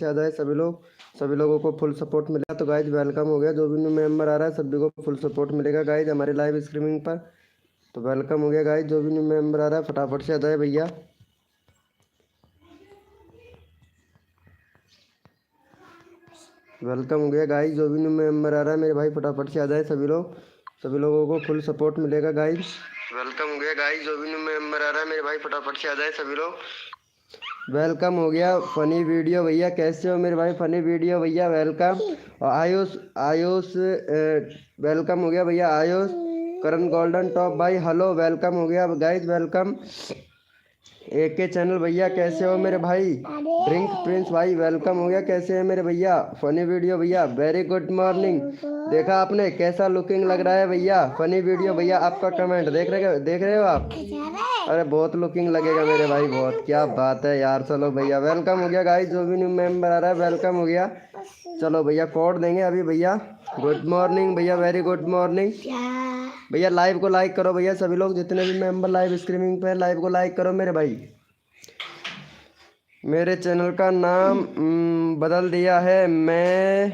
ज़्यादा है सभी लोगों को फुल सपोर्ट मिलेगा। तो गाइज वेलकम हो गया, जो भी न्यू मेंबर आ रहा है सभी को फुल सपोर्ट मिलेगा गाइज हमारे लाइव स्ट्रीमिंग पर। तो वेलकम हो गया गाइज, जो भी न्यू मेंबर आ रहा है फटाफट से आ जाए भैया। वेलकम हो गया गाइज, जो भी न्यू मेंबर आ रहा है मेरे भाई फटाफट से आ जाए सभी लोगों को फुल सपोर्ट मिलेगा गाइज। वेलकम हो गया गाइज, जो भी न्यू मेंबर आ रहा है मेरे भाई फटाफट से आ जाए सभी लोग। वेलकम हो गया फनी वीडियो भैया, कैसे हो मेरे भाई? फनी वीडियो भैया वेलकम। और आयुष आयुष वेलकम हो गया भैया। आयुष करण गोल्डन टॉप भाई हेलो, वेलकम हो गया गाइज वेलकम। एक के चैनल भैया कैसे हो मेरे भाई? ड्रिंक प्रिंस भाई वेलकम हो गया, कैसे है मेरे भैया? फनी वीडियो भैया वेरी गुड मॉर्निंग। देखा आपने कैसा लुकिंग लग रहा है भैया? फनी वीडियो भैया आपका कमेंट देख रहे हो आप? अरे बहुत लुकिंग लगेगा मेरे भाई, बहुत क्या बात है यार। चलो भैया वेलकम हो गया गाइस, जो भी न्यू मेंबर आ रहा है वेलकम हो गया। चलो भैया कोड देंगे अभी भैया। गुड मॉर्निंग भैया, वेरी गुड मॉर्निंग भैया। लाइव को लाइक करो भैया, सभी लोग जितने भी मेंबर लाइव स्ट्रीमिंग पे है लाइव को लाइक करो मेरे भाई। मेरे चैनल का नाम बदल दिया है, मैं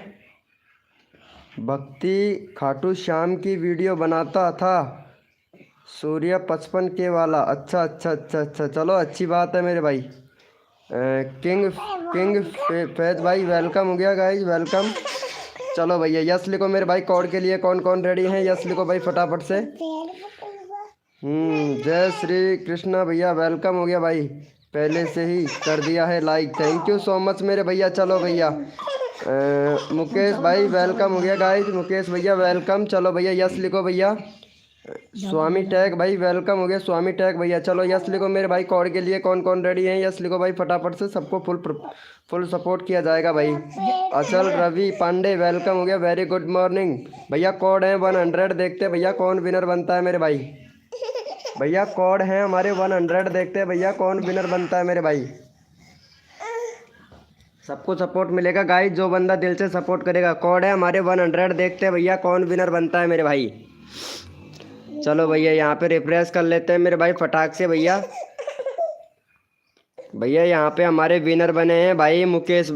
भक्ति खाटू श्याम की वीडियो बनाता था, सूर्य 55K वाला। अच्छा अच्छा अच्छा अच्छा, चलो अच्छी बात है मेरे भाई। किंग किंग फैज भाई वेलकम हो गया गाइज वेलकम। चलो भैया यस लिखो मेरे भाई, कोड के लिए कौन कौन रेडी हैं? यस लिखो भाई फटाफट से। जय श्री कृष्णा भैया वेलकम हो गया भाई, पहले से ही कर दिया है like, thank you so much मेरे भैया। चलो भैया मुकेश भाई वेलकम हो गया गाइज, मुकेश भैया वेलकम। चलो भैया यस लिखो भैया। स्वामी टैग भाई वेलकम हो गया, स्वामी टैग भैया। चलो यस लिखो मेरे भाई, कोड के लिए कौन कौन रेडी हैं? यस लिखो भाई फटाफट से, सबको फुल सपोर्ट किया जाएगा भाई। अचल रवि पांडे वेलकम हो गया, वेरी गुड मॉर्निंग भैया। कोड है 100, देखते हैं भैया कौन विनर बनता है मेरे भाई। भैया कोड है हमारे 100, देखते हैं भैया कौन विनर बनता है मेरे भाई। सबको सपोर्ट मिलेगा गाइस, जो बंदा दिल से सपोर्ट करेगा। कोड है हमारे 100, देखते हैं भैया कौन विनर बनता है मेरे भाई। चलो भैया यहाँ पे रिफ्रेश कर लेते हैं मेरे भाई फटाक से भैया। भैया यहाँ पे हमारे विनर बने हैं भाई मुकेश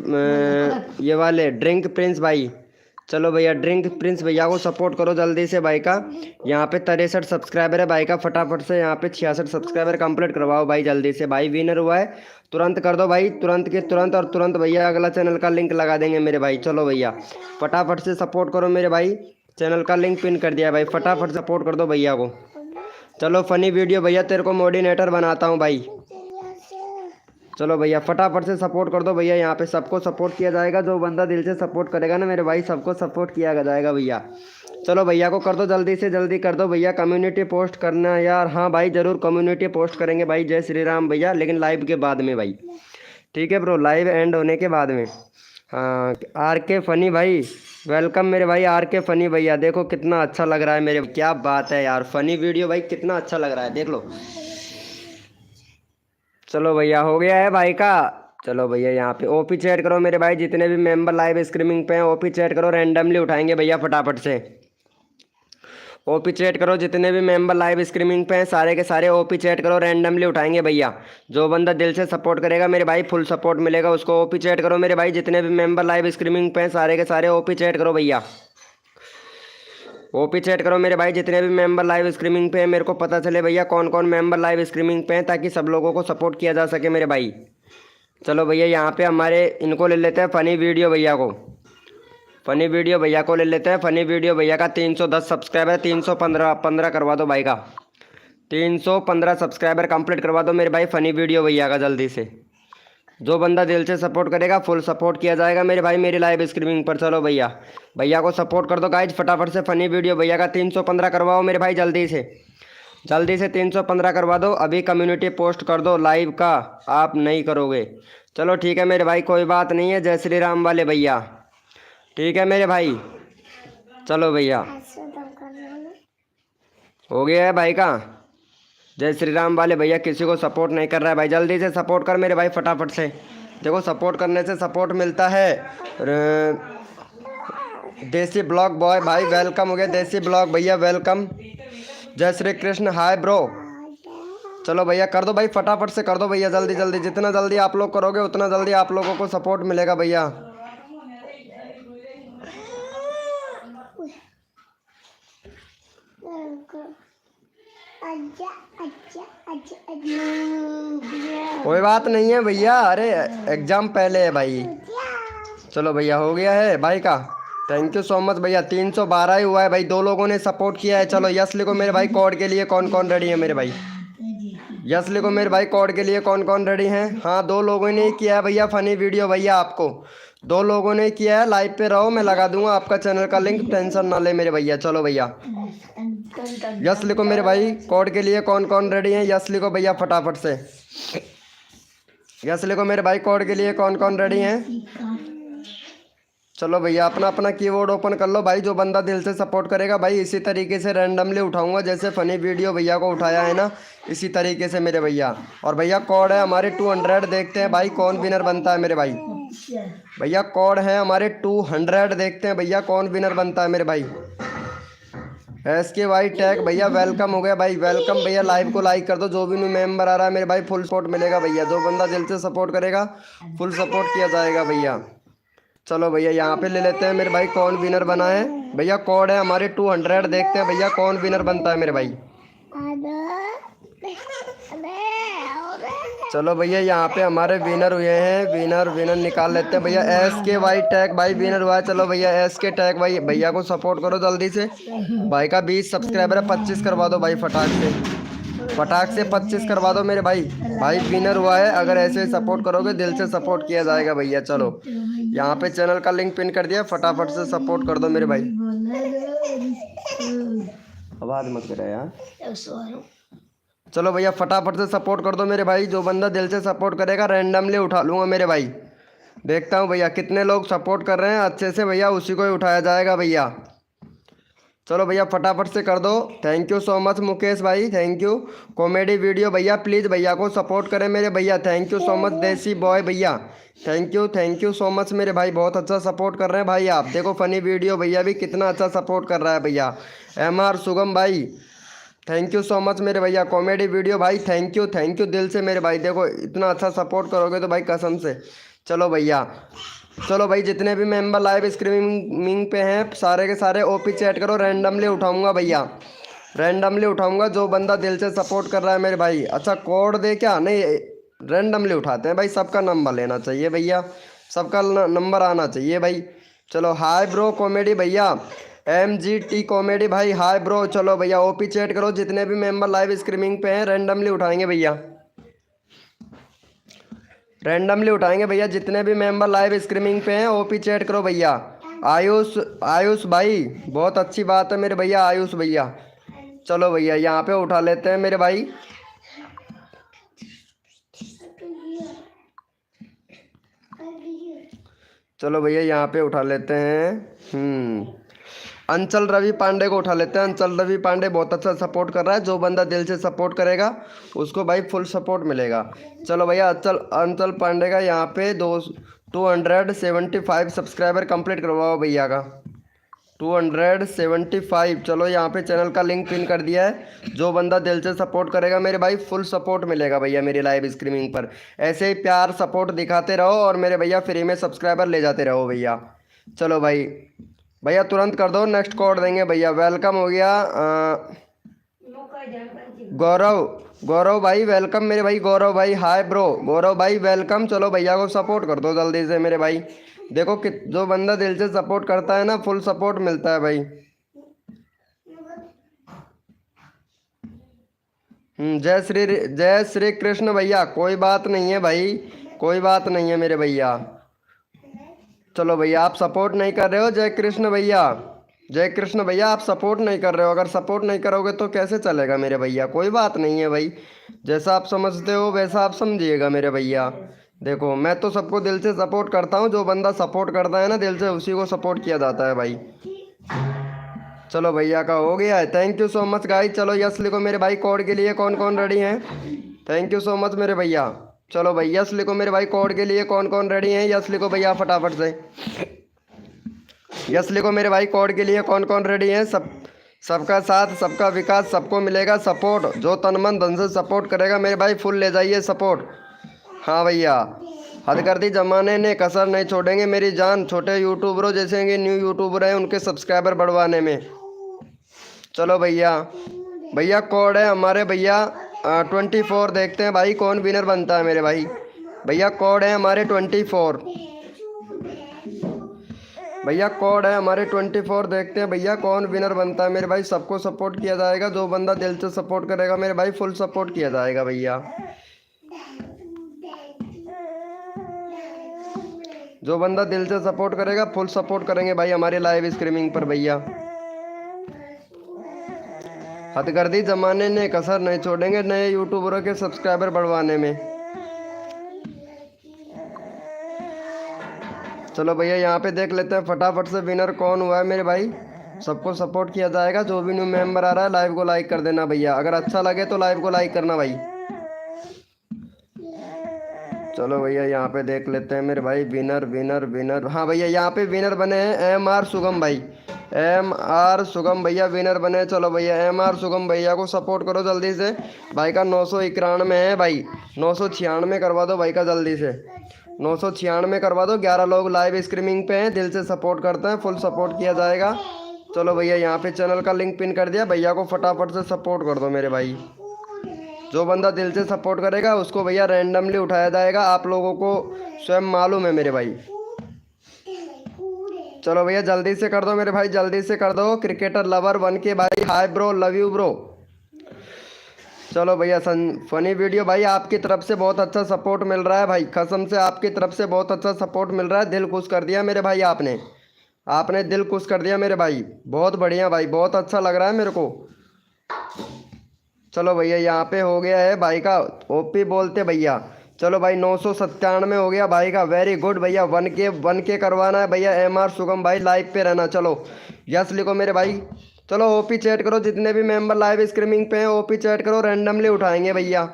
ये वाले ड्रिंक प्रिंस भाई। चलो भैया ड्रिंक प्रिंस भैया को सपोर्ट करो जल्दी से भाई का। यहाँ पे 63 सब्सक्राइबर है भाई का, फटाफट से यहाँ पे 66 सब्सक्राइबर कंप्लीट करवाओ भाई जल्दी से। भाई विनर हुआ है, तुरंत कर दो भाई, तुरंत के तुरंत। और तुरंत भैया अगला चैनल का लिंक लगा देंगे मेरे भाई। चलो भैया फटाफट से सपोर्ट करो मेरे भाई, चैनल का लिंक पिन कर दिया भाई, फटाफट सपोर्ट कर दो भैया को। चलो फनी वीडियो भैया तेरे को मोडिनेटर बनाता हूँ भाई। चलो भैया फटाफट से सपोर्ट कर दो भैया, यहाँ पे सबको सपोर्ट किया जाएगा, जो बंदा दिल से सपोर्ट करेगा ना मेरे भाई सबको सपोर्ट किया जाएगा भैया। चलो भैया को कर दो जल्दी से, जल्दी कर दो भैया। कम्युनिटी पोस्ट करना यार, हाँ भाई ज़रूर कम्युनिटी पोस्ट करेंगे भाई। जय श्री राम भैया, लेकिन लाइव के बाद में भाई, ठीक है ब्रो, लाइव एंड होने के बाद में। हाँ आर के फनी भाई वेलकम मेरे भाई। आर के फनी भैया देखो कितना अच्छा लग रहा है मेरे, क्या बात है यार, फनी वीडियो भाई कितना अच्छा लग रहा है, देख लो। चलो भैया हो गया है भाई का। चलो भैया यहाँ पे ओपी चैट करो मेरे भाई, जितने भी मेंबर लाइव स्ट्रीमिंग पे हैं ओपी चैट करो, रैंडमली उठाएंगे भैया फटाफट से। ओपी चैट करो, जितने भी मेंबर लाइव स्ट्रीमिंग पे हैं सारे के सारे ओपी चैट करो, रैंडमली उठाएंगे भैया। जो बंदा दिल से सपोर्ट करेगा मेरे भाई फुल सपोर्ट मिलेगा उसको। ओपी चैट करो मेरे भाई, जितने भी मेंबर लाइव स्ट्रीमिंग पे हैं सारे के सारे ओपी चैट करो भैया। ओपी चैट करो मेरे भाई, जितने भी मेंबर लाइव स्ट्रीमिंग पे हैं, मेरे को पता चले भैया कौन कौन मेंबर लाइव स्ट्रीमिंग पे हैं, ताकि सब लोगों को सपोर्ट किया जा सके मेरे भाई। चलो भैया यहाँ पे हमारे इनको ले लेते हैं फनी वीडियो भैया को, फनी वीडियो भैया को ले लेते हैं। फनी वीडियो भैया का 310 सब्सक्राइबर, 315 करवा दो भाई का, 315 सब्सक्राइबर कंप्लीट करवा दो मेरे भाई फनी वीडियो भैया का जल्दी से। जो बंदा दिल से सपोर्ट करेगा फुल सपोर्ट किया जाएगा मेरे भाई मेरी लाइव स्ट्रीमिंग पर। चलो भैया भैया को सपोर्ट कर दो गाइज फटाफट से। फनी वीडियो भैया का 315 करवाओ मेरे भाई जल्दी से, जल्दी से 315 करवा दो। अभी कम्युनिटी पोस्ट कर दो लाइव का, आप नहीं करोगे। चलो ठीक है मेरे भाई, कोई बात नहीं है। जय श्री राम वाले भैया, ठीक है मेरे भाई। चलो भैया हो गया है भाई का। जय श्री राम वाले भैया किसी को सपोर्ट नहीं कर रहा है भाई, जल्दी से सपोर्ट कर मेरे भाई फटाफट से। देखो सपोर्ट करने से सपोर्ट मिलता है। देसी ब्लॉग बॉय भाई वेलकम हो गया, देसी ब्लॉग भैया वेलकम। जय श्री कृष्ण हाय ब्रो, चलो भैया कर दो भाई, फटाफट से कर दो भैया, जल्दी जल्दी, जितना जल्दी आप लोग करोगे उतना जल्दी आप लोगों को सपोर्ट मिलेगा भैया। कोई बात नहीं है भैया, अरे एग्जाम पहले है भाई। चलो भैया हो गया है भाई का, थैंक यू सो मच भैया। 312 ही हुआ है भाई, 2 लोगों ने सपोर्ट किया है। चलो यस लिखो मेरे भाई, कोड के लिए कौन कौन रेडी है मेरे भाई? यस लिखो मेरे भाई, कोड के लिए कौन कौन रेडी हैं? हाँ 2 लोगों ने ही किया है भैया फनी वीडियो, भैया आपको 2 लोगों ने किया है। लाइव पे रहो, मैं लगा दूंगा आपका चैनल का लिंक, टेंशन ना ले मेरे भैया। चलो भैया यस लिखो मेरे भाई, कोड के लिए कौन कौन रेडी हैं? यस लिखो भैया फटाफट से, यस लिखो मेरे भाई, कोड के लिए कौन कौन रेडी हैं? चलो भैया अपना अपना कीबोर्ड ओपन कर लो भाई। जो बंदा दिल से सपोर्ट करेगा भाई इसी तरीके से रैंडमली उठाऊंगा, जैसे फनी वीडियो भैया को उठाया है ना, इसी तरीके से मेरे भैया। और भैया कोड है हमारे 200, देखते हैं भाई कौन विनर बनता है मेरे भाई। भैया कोड है हमारे 200, देखते हैं भैया कौन विनर बनता है मेरे भाई। SKY टैग भैया वेलकम हो गया भाई, वेलकम भैया। लाइव को लाइक कर दो, जो भी न्यू मेंबर आ रहा है मेरे भाई फुल सपोर्ट मिलेगा भैया। जो बंदा दिल से सपोर्ट करेगा फुल सपोर्ट किया जाएगा भैया। चलो भैया यहाँ पे ले लेते हैं मेरे भाई कौन विनर बना है। भैया कोड है हमारे 200, देखते हैं भैया कौन विनर बनता है मेरे भाई। चलो भैया यहाँ पे हमारे विनर हुए हैं, विनर निकाल लेते हैं भैया। SKY टैग भाई विनर हुआ है। चलो भैया SK टैग भाई, भैया को सपोर्ट करो जल्दी से। भाई का 20 सब्सक्राइबर है, 25 करवा दो भाई फटाक से 25 करवा दो मेरे भाई। भाई विनर हुआ है, अगर ऐसे सपोर्ट करोगे दिल से सपोर्ट किया जाएगा भैया। चलो यहाँ पे चैनल का लिंक पिन कर दिया, फटाफट से सपोर्ट कर दो मेरे भाई। आवाज मत करे यार। चलो भैया फटाफट से सपोर्ट कर दो मेरे भाई। जो बंदा दिल से सपोर्ट करेगा रैंडमली उठा लूँगा मेरे भाई। देखता हूँ भैया कितने लोग सपोर्ट कर रहे हैं अच्छे से भैया, उसी को ही उठाया जाएगा भैया। चलो भैया फटाफट से कर दो। Thank you so much Mukesh भाई, थैंक यू। कॉमेडी वीडियो भैया, प्लीज़ भैया को सपोर्ट करें मेरे भैया। थैंक यू सो मच देसी बॉय भैया, थैंक यू सो मच मेरे भाई, बहुत अच्छा सपोर्ट कर रहे हैं भाई आप। देखो फनी वीडियो भैया भी कितना अच्छा सपोर्ट कर रहा है भैया। MR सुगम भाई थैंक यू सो मच मेरे भैया। कॉमेडी वीडियो भाई थैंक यू दिल से मेरे भाई। देखो इतना अच्छा सपोर्ट करोगे तो भाई कसम से। चलो भैया, चलो भाई जितने भी मेंबर लाइव स्ट्रीमिंग पे हैं सारे के सारे OP चैट करो, रैंडमली उठाऊंगा भैया, रैंडमली उठाऊंगा। जो बंदा दिल से सपोर्ट कर रहा है मेरे भाई। अच्छा कोड दे क्या? नहीं रैंडमली उठाते हैं भाई, सबका नंबर लेना चाहिए भैया, सबका नंबर आना चाहिए भाई। चलो हाय ब्रो कॉमेडी भैया, MGT कॉमेडी भाई हाय ब्रो। चलो भैया OP चैट करो, जितने भी मेंबर लाइव स्ट्रीमिंग पे हैं रैंडमली उठाएंगे भैया, रैंडमली उठाएंगे भैया। जितने भी मेंबर लाइव स्ट्रीमिंग पे हैं OP चैट करो भैया। आयुष भाई बहुत अच्छी बात है मेरे भैया, आयुष भैया। चलो भैया यहाँ पे उठा लेते हैं मेरे भाई। चलो भैया यहाँ पे उठा लेते हैं अंचल रवि पांडे को उठा लेते हैं। अंचल रवि पांडे बहुत अच्छा सपोर्ट कर रहा है, जो बंदा दिल से सपोर्ट करेगा उसको भाई फुल सपोर्ट मिलेगा। चलो भैया अंचल पांडे का यहाँ पे 275 सब्सक्राइबर कंप्लीट करवाओ भैया का, 275। चलो यहाँ पे चैनल का लिंक पिन कर दिया है। जो बंदा दिल से सपोर्ट करेगा मेरे भाई फुल सपोर्ट मिलेगा भैया मेरी लाइव स्ट्रीमिंग पर। ऐसे ही प्यार सपोर्ट दिखाते रहो और मेरे भैया फ्री में सब्सक्राइबर ले जाते रहो भैया। चलो भाई भैया तुरंत कर दो, नेक्स्ट कोड देंगे भैया। वेलकम हो गया गौरव भाई, वेलकम मेरे भाई। गौरव भाई हाय ब्रो, गौरव भाई वेलकम। चलो भैया को सपोर्ट कर दो जल्दी से मेरे भाई। देखो कि जो बंदा दिल से सपोर्ट करता है ना फुल सपोर्ट मिलता है भाई। जय श्री कृष्ण भैया। कोई बात नहीं है भाई, कोई बात नहीं है मेरे भैया। चलो भैया आप सपोर्ट नहीं कर रहे हो, जय कृष्ण भैया, जय कृष्ण भैया। आप सपोर्ट नहीं कर रहे हो, अगर सपोर्ट नहीं करोगे तो कैसे चलेगा मेरे भैया। कोई बात नहीं है भाई, जैसा आप समझते हो वैसा आप समझिएगा मेरे भैया। देखो मैं तो सबको दिल से सपोर्ट करता हूँ, जो बंदा सपोर्ट करता है ना दिल से उसी को सपोर्ट किया जाता है भाई। चलो भैया का हो गया है, thank you so much guys. चलो यस लिखो मेरे भाई, कोड के लिए कौन कौन रेडी हैं? थैंक यू सो मच मेरे भैया। चलो भाई यस लिखो मेरे भाई, कोड के लिए कौन कौन रेडी हैं? यस लिखो भैया फटाफट से, यस लिखो मेरे भाई। कोड के लिए कौन कौन रेडी हैं? सबका साथ सबका विकास, सबको मिलेगा सपोर्ट। जो तन मन धन से सपोर्ट करेगा मेरे भाई फुल ले जाइए सपोर्ट। हाँ भैया, हद कर दी जमाने ने, कसर नहीं छोड़ेंगे मेरी जान। छोटे यूट्यूबरों जैसे कि न्यू यूट्यूबर हैं उनके सब्सक्राइबर बढ़वाने में। चलो भैया, भैया कोड है हमारे भैया 24। देखते हैं भाई कौन विनर बनता है मेरे भाई। भैया कोड है हमारे 24। भैया कोड है हमारे 24। देखते हैं भैया कौन विनर बनता है मेरे भाई। सबको सपोर्ट किया जाएगा, जो बंदा दिल से सपोर्ट करेगा मेरे भाई फुल सपोर्ट किया जाएगा भैया। जो बंदा दिल से सपोर्ट करेगा फुल सपोर्ट करेंगे भाई हमारे लाइव स्ट्रीमिंग पर भैया। हथगर्दी जमाने ने, कसर नहीं छोड़ेंगे नए यूट्यूबरों के सब्सक्राइबर बढ़वाने में। चलो भैया यहाँ पे देख लेते हैं फटाफट से विनर कौन हुआ है मेरे भाई। सबको सपोर्ट किया जाएगा, जो भी न्यू मेंबर आ रहा है लाइव को लाइक कर देना भैया। अगर अच्छा लगे तो लाइव को लाइक करना भाई। चलो भैया यहाँ पे देख लेते हैं मेरे भाई विनर विनर विनर। हाँ भैया यहाँ पे विनर बने हैं MR सुगम भाई। MR सुगम भैया विनर बने। चलो भैया MR सुगम भैया को सपोर्ट करो जल्दी से। भाई का 991 है भाई, 996 करवा दो भाई का जल्दी से। 996 करवा दो। 11 लोग लाइव स्ट्रीमिंग पे हैं, दिल से सपोर्ट करते हैं, फुल सपोर्ट किया जाएगा। चलो भैया यहाँ पे चैनल का लिंक पिन कर दिया, भैया को फटाफट से सपोर्ट कर दो मेरे भाई। जो बंदा दिल से सपोर्ट करेगा उसको भैया रैंडमली उठाया जाएगा, आप लोगों को स्वयं मालूम है मेरे भाई। चलो भैया जल्दी से कर दो मेरे भाई, जल्दी से कर दो। क्रिकेटर लवर 1K भाई, hi bro, love you bro. चलो भैया फनी वीडियो भाई, आपकी तरफ से बहुत अच्छा सपोर्ट मिल रहा है भाई, कसम से आपकी तरफ से बहुत अच्छा सपोर्ट मिल रहा है। दिल खुश कर दिया मेरे भाई आपने, आपने दिल खुश कर दिया मेरे भाई। बहुत बढ़िया भाई, बहुत अच्छा लग रहा है मेरे को। चलो भैया यहाँ पे हो गया है भाई का OP बोलते भैया। चलो भाई 997 हो गया भाई का, वेरी गुड भैया। 1K करवाना है भैया। MR सुगम भाई लाइव पे रहना। चलो यस लिखो मेरे भाई। चलो OP चैट करो, जितने भी मेंबर लाइव स्ट्रीमिंग पे हैं OP चैट करो, रैंडमली उठाएंगे भैया,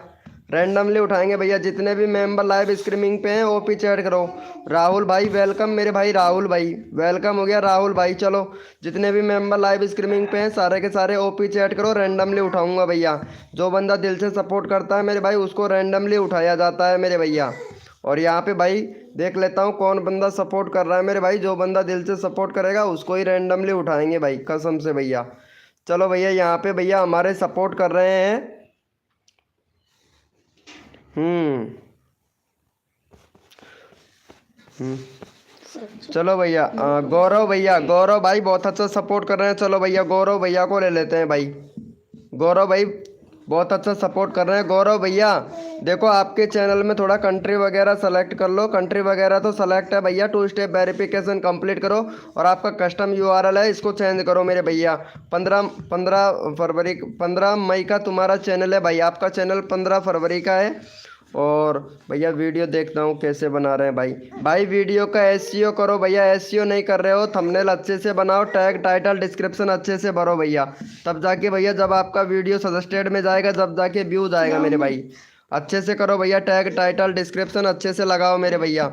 रैंडमली उठाएंगे भैया। जितने भी मेंबर लाइव स्ट्रीमिंग पे हैं OP चैट करो। राहुल भाई वेलकम मेरे भाई, राहुल भाई वेलकम हो गया राहुल भाई। चलो जितने भी मेंबर लाइव स्ट्रीमिंग पे हैं सारे के सारे OP चैट करो, रैंडमली उठाऊंगा भैया। जो बंदा दिल से सपोर्ट करता है मेरे भाई उसको रैंडमली उठाया जाता है मेरे भैया। और यहाँ पे भाई देख लेता हूँ कौन बंदा सपोर्ट कर रहा है मेरे भाई। जो बंदा दिल से सपोर्ट करेगा उसको ही रैंडमली उठाएंगे भाई, कसम से भैया। चलो भैया यहाँ पे भैया हमारे सपोर्ट कर रहे हैं। चलो भैया गौरव भैया, गौरव भाई बहुत अच्छा सपोर्ट कर रहे हैं। चलो भैया गौरव भैया को ले लेते हैं भाई। गौरव भाई बहुत अच्छा सपोर्ट कर रहे हैं। गौरव भैया देखो आपके चैनल में थोड़ा कंट्री वगैरह सेलेक्ट कर लो। कंट्री वगैरह तो सेलेक्ट है भैया, 2 स्टेप वेरिफिकेशन कंप्लीट करो। और आपका कस्टम URL है, इसको चेंज करो मेरे भैया। 15 मई का तुम्हारा चैनल है भाई, आपका चैनल 15 फरवरी का है। और भैया वीडियो देखता हूँ कैसे बना रहे हैं भाई। भाई वीडियो का SEO करो भैया, SEO नहीं कर रहे हो, थंबनेल अच्छे से बनाओ, टैग टाइटल डिस्क्रिप्शन अच्छे से भरो भैया। तब जाके भैया जब आपका वीडियो सजेस्टेड में जाएगा जब जाके व्यूज आएगा मेरे भाई। अच्छे से करो भैया, टैग टाइटल डिस्क्रिप्शन अच्छे से लगाओ मेरे भैया।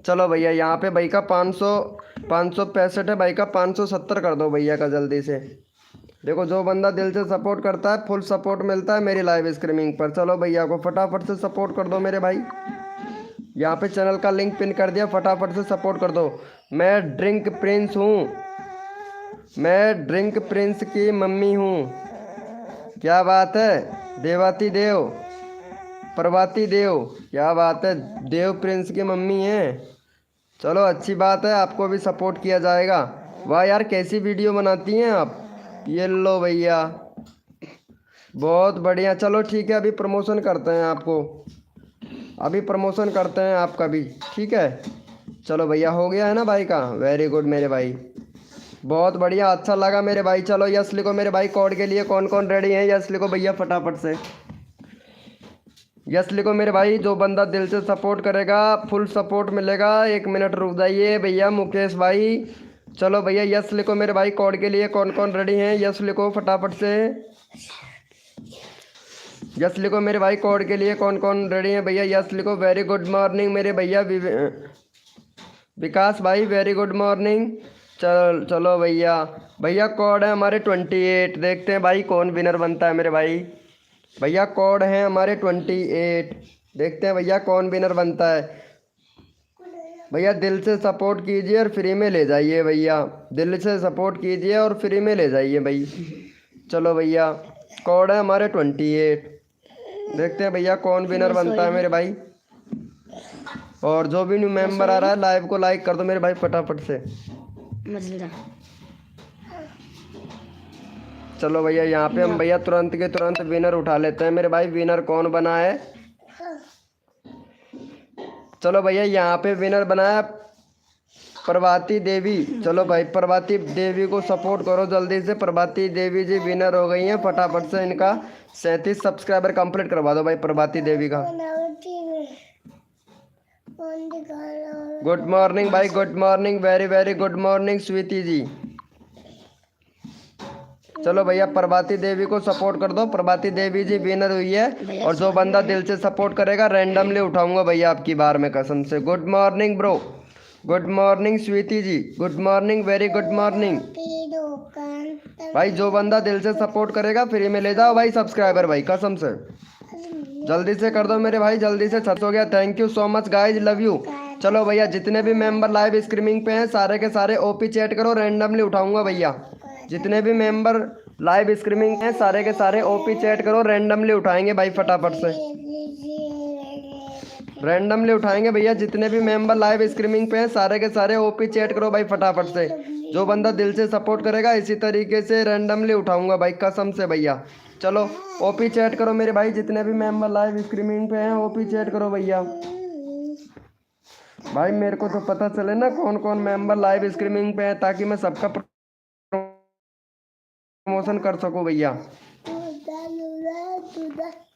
चलो भैया यहाँ पे भाई का 565 है भाई का, 570 कर दो भैया का जल्दी से। देखो जो बंदा दिल से सपोर्ट करता है फुल सपोर्ट मिलता है मेरी लाइव स्ट्रीमिंग पर। चलो भैया को फटाफट से सपोर्ट कर दो मेरे भाई। यहाँ पे चैनल का लिंक पिन कर दिया, फटाफट से सपोर्ट कर दो। मैं ड्रिंक प्रिंस हूँ, मैं ड्रिंक प्रिंस की मम्मी हूँ। क्या बात है देवाती देव, प्रभाती देव, क्या बात है, देव प्रिंस की मम्मी है। चलो अच्छी बात है, आपको भी सपोर्ट किया जाएगा। वाह यार कैसी वीडियो बनाती हैं आप। ये लो भैया बहुत बढ़िया। चलो ठीक है, अभी प्रमोशन करते हैं आपको, अभी प्रमोशन करते हैं आपका भी, ठीक है। चलो भैया हो गया है ना भाई का, वेरी गुड मेरे भाई, बहुत बढ़िया, अच्छा लगा मेरे भाई। चलो यस लिखो मेरे भाई। कोड के लिए कौन कौन रेडी है, यस लिखो भैया फटाफट से, यस लिखो मेरे भाई। जो बंदा दिल से सपोर्ट करेगा फुल सपोर्ट मिलेगा। 1 मिनट रुक जाइए भैया मुकेश भाई। चलो भैया यस लिखो मेरे भाई। कोड के लिए कौन कौन रेडी हैं, यस लिखो फटाफट से, यस लिखो मेरे भाई। कोड के लिए कौन कौन रेडी हैं भैया, यस लिखो। वेरी गुड मॉर्निंग मेरे भैया विकास भाई, वेरी गुड मॉर्निंग। चलो भैया। भैया कोड है हमारे 28, देखते हैं भाई कौन विनर बनता है मेरे भाई। भैया कोड है हमारे 28, देखते हैं भैया कौन विनर बनता है। भैया दिल से सपोर्ट कीजिए और फ्री में ले जाइए भैया, दिल से सपोर्ट कीजिए और फ्री में ले जाइए भाई। चलो भैया कोड है हमारे 28, देखते हैं भैया कौन विनर बनता है मेरे भाई। और जो भी न्यू मेंबर आ रहा है लाइव को लाइक कर दो मेरे भाई फटाफट से। चलो भैया यहाँ पे हम भैया तुरंत के तुरंत विनर उठा लेते हैं मेरे भाई। विनर कौन बना है? चलो भैया यहाँ पे विनर बनाया प्रभाती देवी। चलो भाई प्रभाती देवी को सपोर्ट करो जल्दी से। प्रभाती देवी जी विनर हो गई हैं, फटाफट से इनका 37 सब्सक्राइबर कंप्लीट करवा दो भाई प्रभाती देवी का। गुड मॉर्निंग भाई, good morning, very very good morning Sweety ji. चलो भैया प्रभाती देवी को सपोर्ट कर दो। प्रभाती देवी जी विनर हुई है और जो बंदा दिल से सपोर्ट करेगा रैंडमली उठाऊंगा भैया आपकी बार में कसम से। Good morning bro, good morning Sweety ji, good morning, very good morning भाई। जो बंदा दिल से सपोर्ट करेगा फ्री में ले जाओ भाई सब्सक्राइबर भाई कसम से। जल्दी से कर दो मेरे भाई, जल्दी से। 6 हो गया। Thank you so much guys, love you. चलो भैया जितने भी मेंबर लाइव स्ट्रीमिंग पे हैं सारे के सारे ओपी चैट करो, रैंडमली उठाऊंगा भैया। जितने भी मेंबर लाइव स्ट्रीमिंग हैं सारे के सारे ओपी चैट करो, रैंडमली उठाएंगे भाई फटाफट से। रैंडमली उठाएंगे भैया जितने भी मेंबर लाइव स्ट्रीमिंग पे हैं सारे के सारे ओपी चैट करो भाई फटाफट से। जो बंदा दिल से सपोर्ट करेगा इसी तरीके से रैंडमली उठाऊंगा भाई कसम से भैया। चलो ओपी चैट करो मेरे भाई, जितने भी मेंबर लाइव स्ट्रीमिंग पे हैं ओपी चैट करो भैया। भाई मेरे को तो पता चले ना कौन कौन मेंबर लाइव स्ट्रीमिंग पे है ताकि मैं सबका प्रमोशन कर सकूं भैया।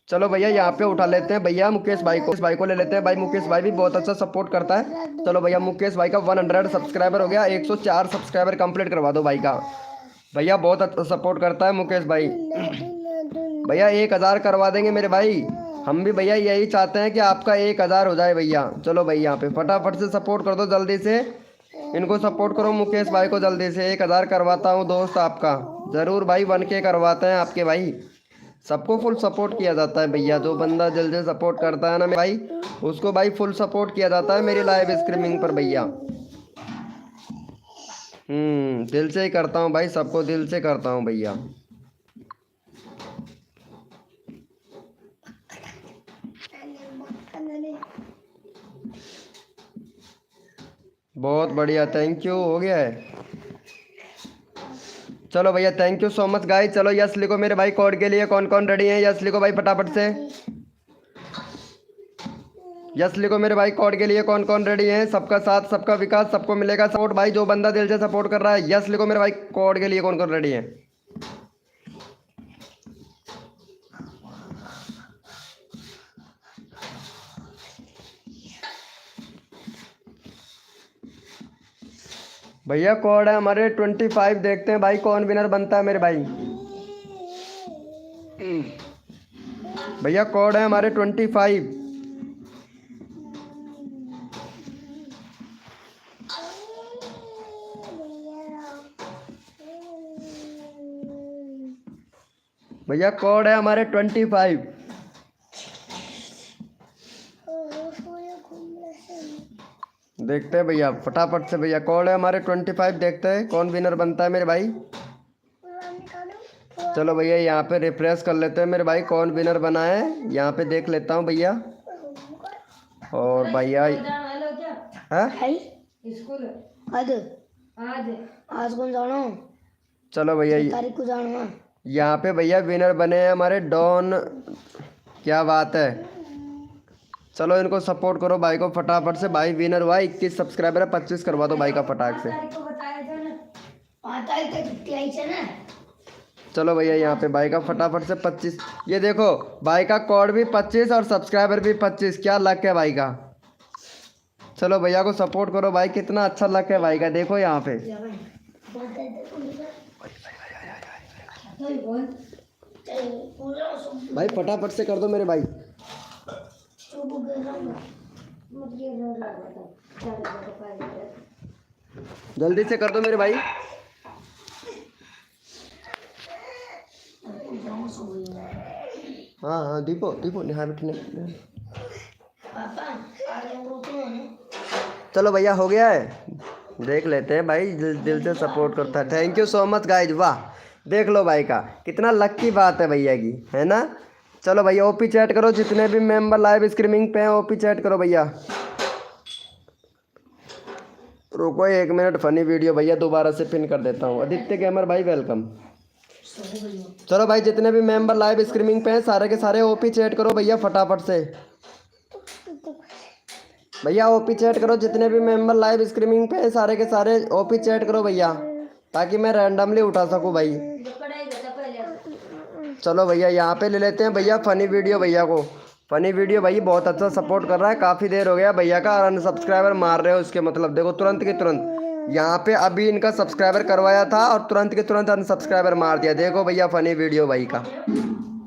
चलो भैया यहाँ पे उठा लेते हैं भैया मुकेश भाई को ले लेते हैं भाई। मुकेश भाई भी बहुत अच्छा सपोर्ट करता है। चलो भैया मुकेश भाई का 100 सब्सक्राइबर हो गया, 104 सब्सक्राइबर कंप्लीट करवा दो भाई का। भैया बहुत अच्छा सपोर्ट करता है मुकेश भाई। भैया 1000 करवा देंगे मेरे भाई। हम भी भैया यही चाहते हैं कि आपका 1000 हो जाए भैया। चलो भाई यहाँ पे फटाफट से सपोर्ट कर दो जल्दी से, इनको सपोर्ट करो मुकेश भाई को जल्दी से। 1000 करवाता हूँ दोस्त आपका, ज़रूर भाई 1K करवाते हैं आपके भाई। सबको फुल सपोर्ट किया जाता है भैया, जो बंदा दिल से सपोर्ट करता है ना भाई उसको भाई फुल सपोर्ट किया जाता है मेरी लाइव स्ट्रीमिंग पर भैया। दिल से ही करता हूँ भाई, सबको दिल से करता हूँ भैया। बहुत बढ़िया, थैंक यू, हो गया है। चलो भैया thank you so much guys. चलो यस लिखो मेरे भाई कोड के लिए, कौन कौन रेडी है यस लिखो भाई फटाफट से। यस लिखो मेरे भाई कोड के लिए, कौन कौन रेडी है। सबका साथ सबका विकास, सबको मिलेगा सपोर्ट भाई। जो बंदा दिल से सपोर्ट कर रहा है यस लिखो मेरे भाई कोड के लिए, कौन कौन रेडी है। भैया कोड है हमारे 25, देखते हैं भाई कौन विनर बनता है मेरे भाई। भैया कोड है हमारे 25। भैया कोड है हमारे 25। देखते हैं भैया फटाफट से। भैया कोड है हमारे 25, देखते हैं कौन विनर बनता है मेरे भाई। चलो भैया यहाँ पे रिफ्रेश कर लेते हैं मेरे भाई कौन विनर बना है, यहाँ पे देख लेता हूँ भैया। और भैया आज कौन जाना? चलो भैया तारीख को जाना। यहाँ पे भैया विनर बने हैं हमारे डॉन, क्या बात है। चलो इनको सपोर्ट करो भाई को फटाफट से। भाई विनर हुआ 21 सब्सक्राइबर है, 25 करवा दो भाई का फटाक से। चलो भैया यहाँ पे भाई का फटाफट से 25। ये देखो भाई का कोड भी 25 और सब्सक्राइबर भी 25, क्या लक है भाई का। चलो भैया को सपोर्ट करो भाई, कितना अच्छा लक है भाई का। देखो यहाँ पे भाई फटाफट से कर दो मेरे भाई। जल्दी से कर दो मेरे भाई। हाँ हाँ दीपो दीपो निहार बैठने। पापा आज हम रुके हैं। चलो भैया हो गया है, देख लेते हैं भाई, दिल से सपोर्ट करता है। Thank you so much guys, वाह देख लो भाई का कितना लक्की बात है भैया की, है ना। चलो भैया ओपी चैट करो, जितने भी मेंबर लाइव स्ट्रीमिंग पे हैं ओपी चैट करो भैया। रुको 1 मिनट, फनी वीडियो भैया दोबारा से पिन कर देता हूँ। आदित्य गेमर भाई वेलकम। चलो भाई जितने भी मेंबर लाइव स्ट्रीमिंग पे हैं सारे के सारे ओपी चैट करो भैया फटाफट से। भैया ओपी चैट करो, जितने भी मेंबर लाइव स्ट्रीमिंग पे हैं सारे के सारे ओपी चैट करो भैया, ताकि मैं रैंडमली उठा सकूं भाई। चलो भैया यहाँ पे ले लेते हैं भैया फनी वीडियो भैया को। फनी वीडियो भाई बहुत अच्छा सपोर्ट कर रहा है, काफ़ी देर हो गया भैया का, और अनसब्सक्राइबर मार रहे हो उसके मतलब देखो तुरंत के तुरंत। यहाँ पे अभी इनका सब्सक्राइबर करवाया था और तुरंत के तुरंत अनसब्सक्राइबर मार दिया। देखो भैया फनी वीडियो भाई का,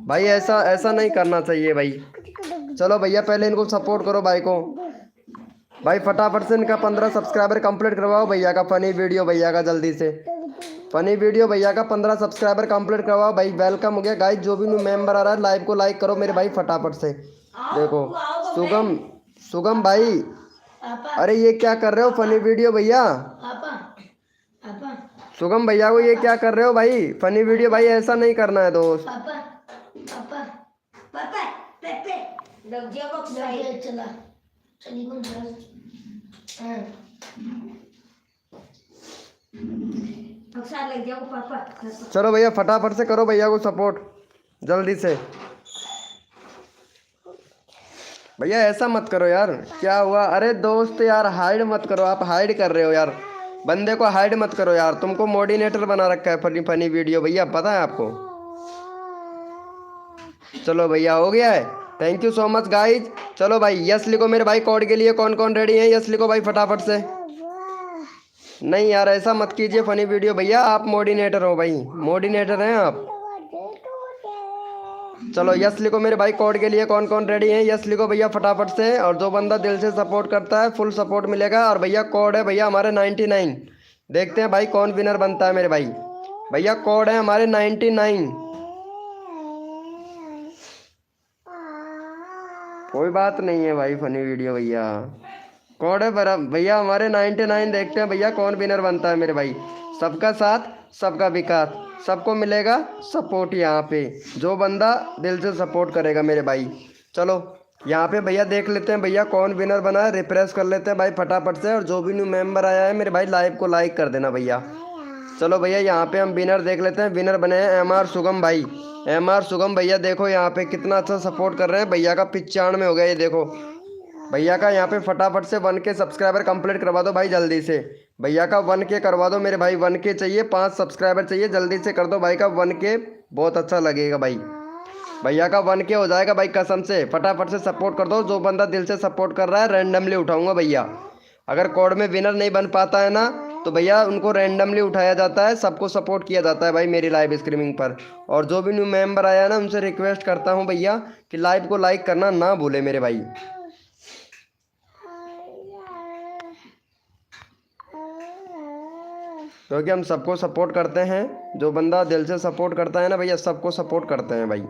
भाई ऐसा ऐसा नहीं करना चाहिए भाई। चलो भैया पहले इनको सपोर्ट करो भाई को, भाई फटाफट से इनका 15 सब्सक्राइबर कंप्लीट करवाओ भैया का। फनी वीडियो भैया का जल्दी से, फनी वीडियो भैया का 15 सब्सक्राइबर कंप्लीट करवाओ भाई। वेलकम हो गया गाइस, जो भी न्यू मेंबर आ रहा है लाइव को लाइक करो मेरे भाई फटाफट से। देखो सुगम सुगम भाई, अरे ये क्या कर रहे हो फनी वीडियो भैया। पापा पापा सुगम भैया को ये क्या कर रहे हो भाई, फनी वीडियो भाई ऐसा नहीं करना है दोस्त। पापा पापा पापा पेपे लग गया बॉक्स चला चली कौन हाँ बक्सा लग गया वो पापा। चलो भैया फटाफट से करो भैया को सपोर्ट जल्दी से। भैया ऐसा मत करो यार, क्या हुआ। अरे दोस्त यार हाइड मत करो, आप हाइड कर रहे हो यार, बंदे को हाइड मत करो यार। तुमको मोडिनेटर बना रखा है फनी फनी वीडियो भैया, पता है आपको। चलो भैया हो गया है, thank you so much guys. चलो भाई यस लिखो मेरे भाई, कोड के लिए कौन कौन रेडी है यस लिखो भाई फटाफट से। नहीं यार ऐसा मत कीजिए फनी वीडियो भैया, आप मोडिनेटर हो भाई, मोडिनेटर हैं आप। चलो यस लिखो मेरे भाई, कोड के लिए कौन कौन रेडी है यस लिखो भैया फटाफट से। और जो बंदा दिल से सपोर्ट करता है फुल सपोर्ट मिलेगा। और भैया कोड है भैया हमारे 99, देखते हैं भाई कौन विनर बनता है मेरे भाई। भैया कोड है हमारे 99। कोई बात नहीं है भाई फनी वीडियो भैया, कोड है भैया हमारे 99। देखते हैं भैया कौन विनर बनता है मेरे भाई। सबका साथ सबका विकास, सबको मिलेगा सपोर्ट यहाँ पे, जो बंदा दिल से सपोर्ट करेगा मेरे भाई। चलो यहाँ पे भैया देख लेते हैं भैया कौन विनर बना है, रिफ्रेश कर लेते हैं भाई फटाफट से। और जो भी न्यू मेंबर आया है मेरे भाई लाइव को लाइक कर देना भैया। चलो भैया यहाँ पे हम विनर देख लेते हैं, विनर बने हैं MR सुगम भाई। MR सुगम भैया देखो यहाँ पे कितना अच्छा सपोर्ट कर रहे हैं, भैया का 95 हो गया ये देखो। भैया का यहाँ पे फटाफट से 1K सब्सक्राइबर कंप्लीट करवा दो भाई जल्दी से। भैया का 1K करवा दो मेरे भाई, 1K चाहिए, 5 सब्सक्राइबर चाहिए, जल्दी से कर दो भाई का 1K, बहुत अच्छा लगेगा भाई। भैया का 1K हो जाएगा भाई कसम से, फटाफट से सपोर्ट कर दो। जो बंदा दिल से सपोर्ट कर रहा है रैंडमली उठाऊंगा भैया। अगर कोड में विनर नहीं बन पाता है ना तो भैया उनको रैंडमली उठाया जाता है, सबको सपोर्ट किया जाता है भाई मेरी लाइव स्ट्रीमिंग पर। और जो भी न्यू मेंबर आया है ना उनसे रिक्वेस्ट करता हूँ भैया कि लाइव को लाइक करना ना भूले मेरे भाई। क्योंकि हम सबको सपोर्ट करते हैं, जो बंदा दिल से सपोर्ट करता है ना भैया सबको सपोर्ट करते हैं भाई।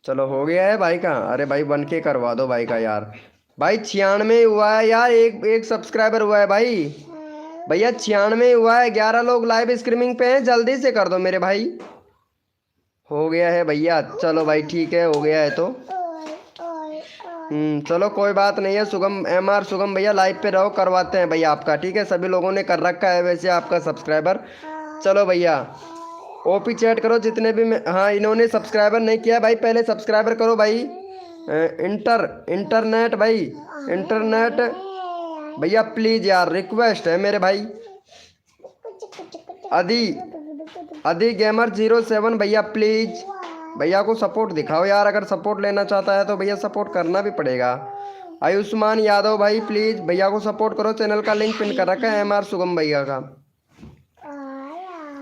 चलो हो गया है भाई का, अरे भाई 1K करवा दो भाई का यार। भाई 96 हुआ है यार, एक सब्सक्राइबर हुआ है भाई। भैया 96 हुआ है, 11 लोग लाइव स्ट्रीमिंग पे हैं, जल्दी से कर दो मेरे भाई। हो गया है भैया, चलो भाई ठीक है हो गया है तो चलो कोई बात नहीं है। सुगम MR सुगम भैया लाइव पे रहो, करवाते हैं भैया आपका, ठीक है। सभी लोगों ने कर रखा है वैसे आपका सब्सक्राइबर। चलो भैया ओपी चैट करो जितने भी हाँ इन्होंने सब्सक्राइबर नहीं किया भाई, पहले सब्सक्राइबर करो भाई। इंटरनेट भाई, इंटरनेट भैया प्लीज़ यार रिक्वेस्ट है मेरे भाई। अदी गेमर 07 भैया प्लीज़ भैया को सपोर्ट दिखाओ यार, अगर सपोर्ट लेना चाहता है तो भैया सपोर्ट करना भी पड़ेगा। आयुष्मान यादव भाई प्लीज़ भैया को सपोर्ट करो, चैनल का लिंक पिन कर रखा है MR सुगम भैया का,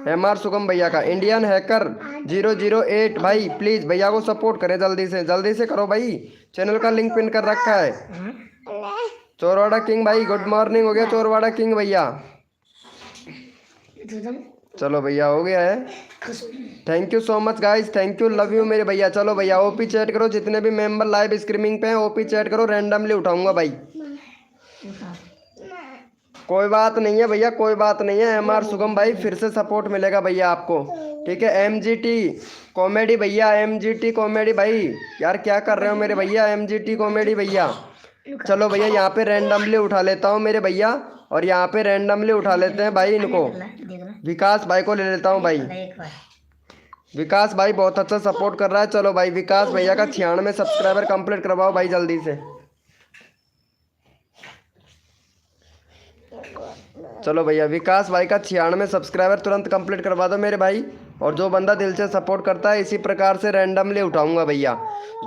MR सुगम भैया का। इंडियन हैकर 008 भाई प्लीज़ भैया को सपोर्ट करें, जल्दी से करो भाई, चैनल का लिंक पिन कर रखा है। चोरवाड़ा किंग भाई गुड मॉर्निंग हो गया चोरवाड़ा किंग भैया। चलो भैया हो गया है। Thank you so much guys, thank you, love you मेरे भैया। चलो भैया ओपी चैट करो, जितने भी मेंबर लाइव स्ट्रीमिंग पे हैं ओपी चैट करो, रैंडमली उठाऊंगा भाई। कोई बात नहीं है भैया, कोई बात नहीं है। एमआर सुगम भाई फिर से सपोर्ट मिलेगा भैया आपको, ठीक है। एमजीटी कॉमेडी भैया, एमजीटी कॉमेडी भाई, यार क्या कर रहे हो मेरे भैया, एमजीटी कॉमेडी भैया। चलो भैया यहाँ पे रैंडमली उठा लेता हूँ मेरे भैया, और यहाँ पे रैंडमली उठा लेते हैं भाई इनको। विकास भाई को ले लेता हूँ भाई। विकास भाई बहुत अच्छा सपोर्ट कर रहा है। चलो भाई विकास भैया का 96 सब्सक्राइबर कंप्लीट करवाओ भाई जल्दी से। चलो भैया विकास भाई का 96 सब्सक्राइबर तुरंत कंप्लीट करवा दो मेरे भाई। और जो बंदा दिल से सपोर्ट करता है इसी प्रकार से रैंडमली उठाऊंगा भैया।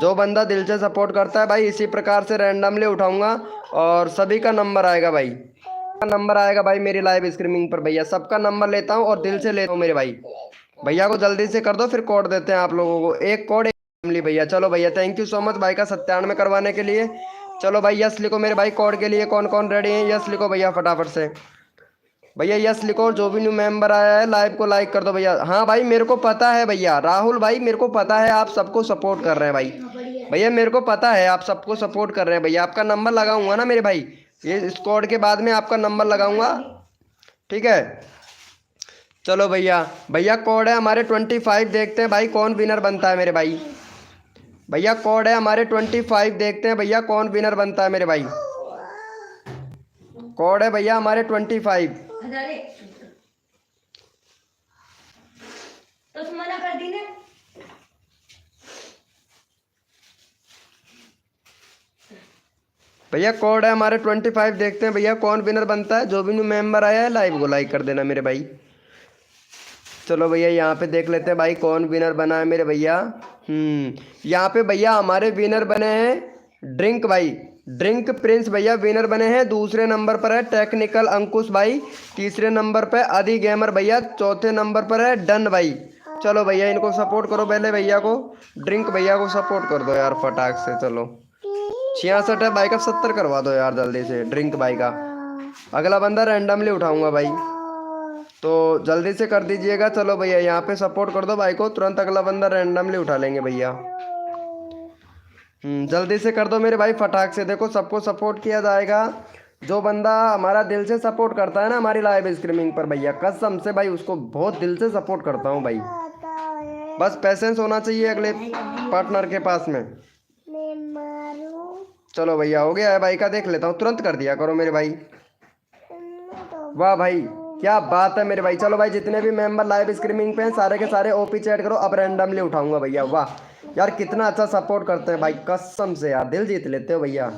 जो बंदा दिल से सपोर्ट करता है भाई इसी प्रकार से रैंडमली उठाऊंगा, और सभी का नंबर आएगा भाई, नंबर आएगा भाई मेरी लाइव स्ट्रीमिंग पर भैया। सबका नंबर लेता हूँ और दिल से लेता हूँ मेरे भाई। भैया को जल्दी से कर दो, फिर कोड देते हैं आप लोगों को, एक कोड एक फैमिली भैया। चलो भैया थैंक यू सो मच भाई का 97 करवाने के लिए। चलो भाई यस लिखो मेरे भाई कोड के लिए, कौन कौन रेडी है यस लिखो भैया फटाफट से। भैया यस लिखो, जो भी न्यू मेंबर आया है लाइव को लाइक कर दो भैया। हाँ भाई मेरे को पता है भैया, राहुल भाई मेरे को पता है आप सबको सपोर्ट कर रहे हैं भाई। भैया मेरे को पता है आप सबको सपोर्ट कर रहे हैं भैया। आपका नंबर लगाऊंगा ना मेरे भाई, ये इस कोड के बाद में आपका नंबर लगाऊंगा, ठीक है। चलो भैया, भैया कोड है हमारे 25, देखते हैं भाई कौन विनर बनता है मेरे भाई। भैया कोड है हमारे 25, देखते हैं भैया कौन विनर बनता है मेरे भाई। कोड है भैया हमारे 25। तो तुम मना कर दी ना। भैया कोड है हमारे 25, देखते हैं भैया कौन विनर बनता है। जो भी न्यू मेंबर आया है लाइव को लाइक कर देना मेरे भाई। चलो भैया यहाँ पे देख लेते हैं भाई कौन विनर बना है मेरे भैया। यहाँ पे भैया हमारे विनर बने हैं ड्रिंक भाई, ड्रिंक प्रिंस भैया विनर बने हैं। दूसरे नंबर पर है टेक्निकल अंकुश भाई, तीसरे नंबर पे आदि गेमर भैया, चौथे नंबर पर है डन भाई। चलो भैया इनको सपोर्ट करो पहले भैया को, ड्रिंक भैया को सपोर्ट कर दो यार फटाक से। चलो 66 है भाई का 70 करवा दो यार जल्दी से ड्रिंक भाई का। अगला बंदा रैंडमली उठाऊंगा भाई, तो जल्दी से कर दीजिएगा। चलो भैया यहाँ पे सपोर्ट कर दो भाई को, तुरंत अगला बंदा रैंडमली उठा लेंगे भैया। जल्दी से कर दो मेरे भाई फटाक से। देखो सबको सपोर्ट किया जाएगा, जो बंदा हमारा दिल से सपोर्ट करता है ना हमारी लाइव स्ट्रीमिंग पर भैया, कसम से भाई उसको बहुत दिल से सपोर्ट करता हूँ भाई। बस पैसेंस होना चाहिए अगले पार्टनर के पास में। चलो भैया हो गया है भाई का, देख लेता हूँ, तुरंत कर दिया करो मेरे भाई। वाह भाई क्या बात है मेरे भाई। चलो भाई जितने भी मेंबर लाइव स्ट्रीमिंग पे हैं सारे के सारे ओपी चैट करो, अब रैंडमली उठाऊंगा भैया। वाह यार कितना अच्छा सपोर्ट करते हैं भाई, कसम से यार दिल जीत लेते हो भैया।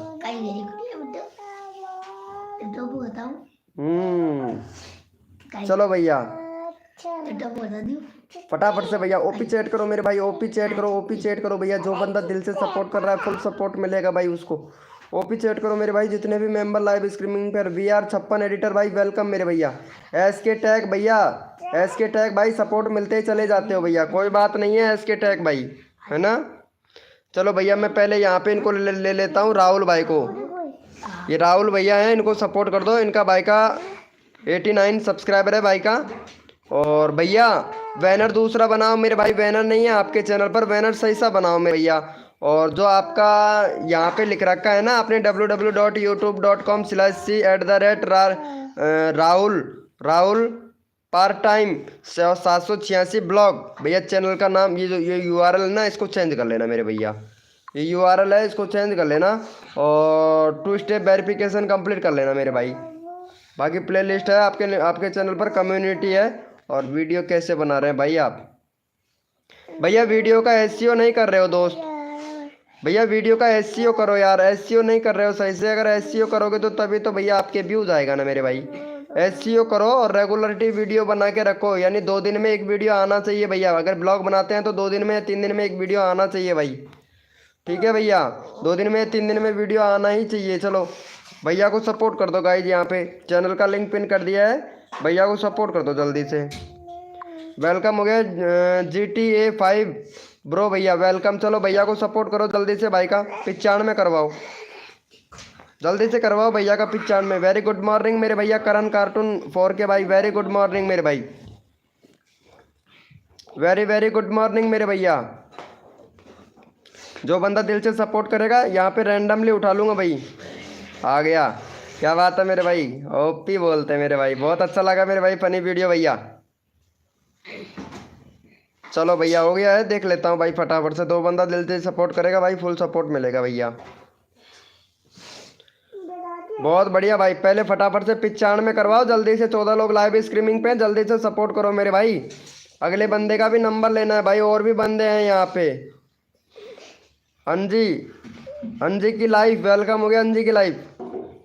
चलो भैया फटाफट से भैया ओपी चैट करो मेरे भाई, ओपी चैट करो, ओपी चैट करो भैया। जो बंदा दिल से सपोर्ट कर रहा है फुल सपोर्ट मिलेगा भाई उसको। ओपी चैट करो मेरे भाई जितने भी मेंबर लाइव स्ट्रीमिंग पर। VR56 एडिटर भाई वेलकम मेरे भैया। SK टैग भैया, SK टैग भाई सपोर्ट मिलते ही चले जाते हो भैया, कोई बात नहीं है SK टैग भाई, है ना। चलो भैया मैं पहले यहाँ पे इनको ले लेता हूँ राहुल भाई को। ये राहुल भैया हैं, इनको सपोर्ट कर दो। इनका भाई का 89 सब्सक्राइबर है भाई का। और भैया बैनर दूसरा बनाओ मेरे भाई, बैनर नहीं है आपके चैनल पर, बैनर सही सा बनाओ मेरे भैया। और जो आपका यहाँ पे लिख रखा है ना आपने www.youtube.com/@राहुल पार्ट टाइम 786 ब्लॉग भैया चैनल का नाम। ये URL है ना इसको चेंज कर लेना मेरे भैया, ये URL है इसको चेंज कर लेना। और 2 स्टेप वेरिफिकेशन कंप्लीट कर लेना मेरे भाई। बाकी प्लेलिस्ट है आपके चैनल पर, कम्युनिटी है, और वीडियो कैसे बना रहे हैं भाई आप। भैया वीडियो का SEO नहीं कर रहे हो दोस्त, भैया वीडियो का SEO करो यार, SEO नहीं कर रहे हो सही से। अगर SEO करोगे तो तभी तो भैया आपके व्यूज आएगा ना मेरे भाई। SEO करो और रेगुलरिटी वीडियो बना के रखो, यानी 2 दिन में एक वीडियो आना चाहिए भैया। अगर ब्लॉग बनाते हैं तो 2 दिन में या 3 दिन में एक वीडियो आना चाहिए भाई, ठीक है भैया। 2 दिन में 3 दिन में वीडियो आना ही चाहिए। चलो भैया को सपोर्ट कर दो गाइज, यहाँ पे चैनल का लिंक पिन कर दिया है, भैया को सपोर्ट कर दो जल्दी से। वेलकम हो गया GTA 5 ब्रो भैया वेलकम। चलो भैया को सपोर्ट करो जल्दी से भाई का 95 करवाओ, जल्दी से करवाओ भैया का 95। वेरी गुड मॉर्निंग मेरे भैया करण कार्टून 4 के भाई, वेरी गुड मॉर्निंग मेरे भाई, वेरी वेरी गुड मॉर्निंग मेरे भैया। जो बंदा दिल से सपोर्ट करेगा यहाँ पे रैंडमली उठा लूँगा भाई। आ गया, क्या बात है मेरे भाई, ओपी बोलते हैं मेरे भाई, बहुत अच्छा लगा मेरे भाई फनी वीडियो भैया। चलो भैया हो गया है, देख लेता हूँ भाई फटाफट से। दो बंदा दिल से सपोर्ट करेगा भाई, फुल सपोर्ट मिलेगा भैया। बहुत बढ़िया भाई, पहले फटाफट से 95 करवाओ जल्दी से। 14 लोग लाइव स्ट्रीमिंग पे, जल्दी से सपोर्ट करो मेरे भाई। अगले बंदे का भी नंबर लेना है भाई, और भी बंदे हैं यहाँ पे। अंजी, अंजी की लाइव, वेलकम हो गया अंजी की लाइव।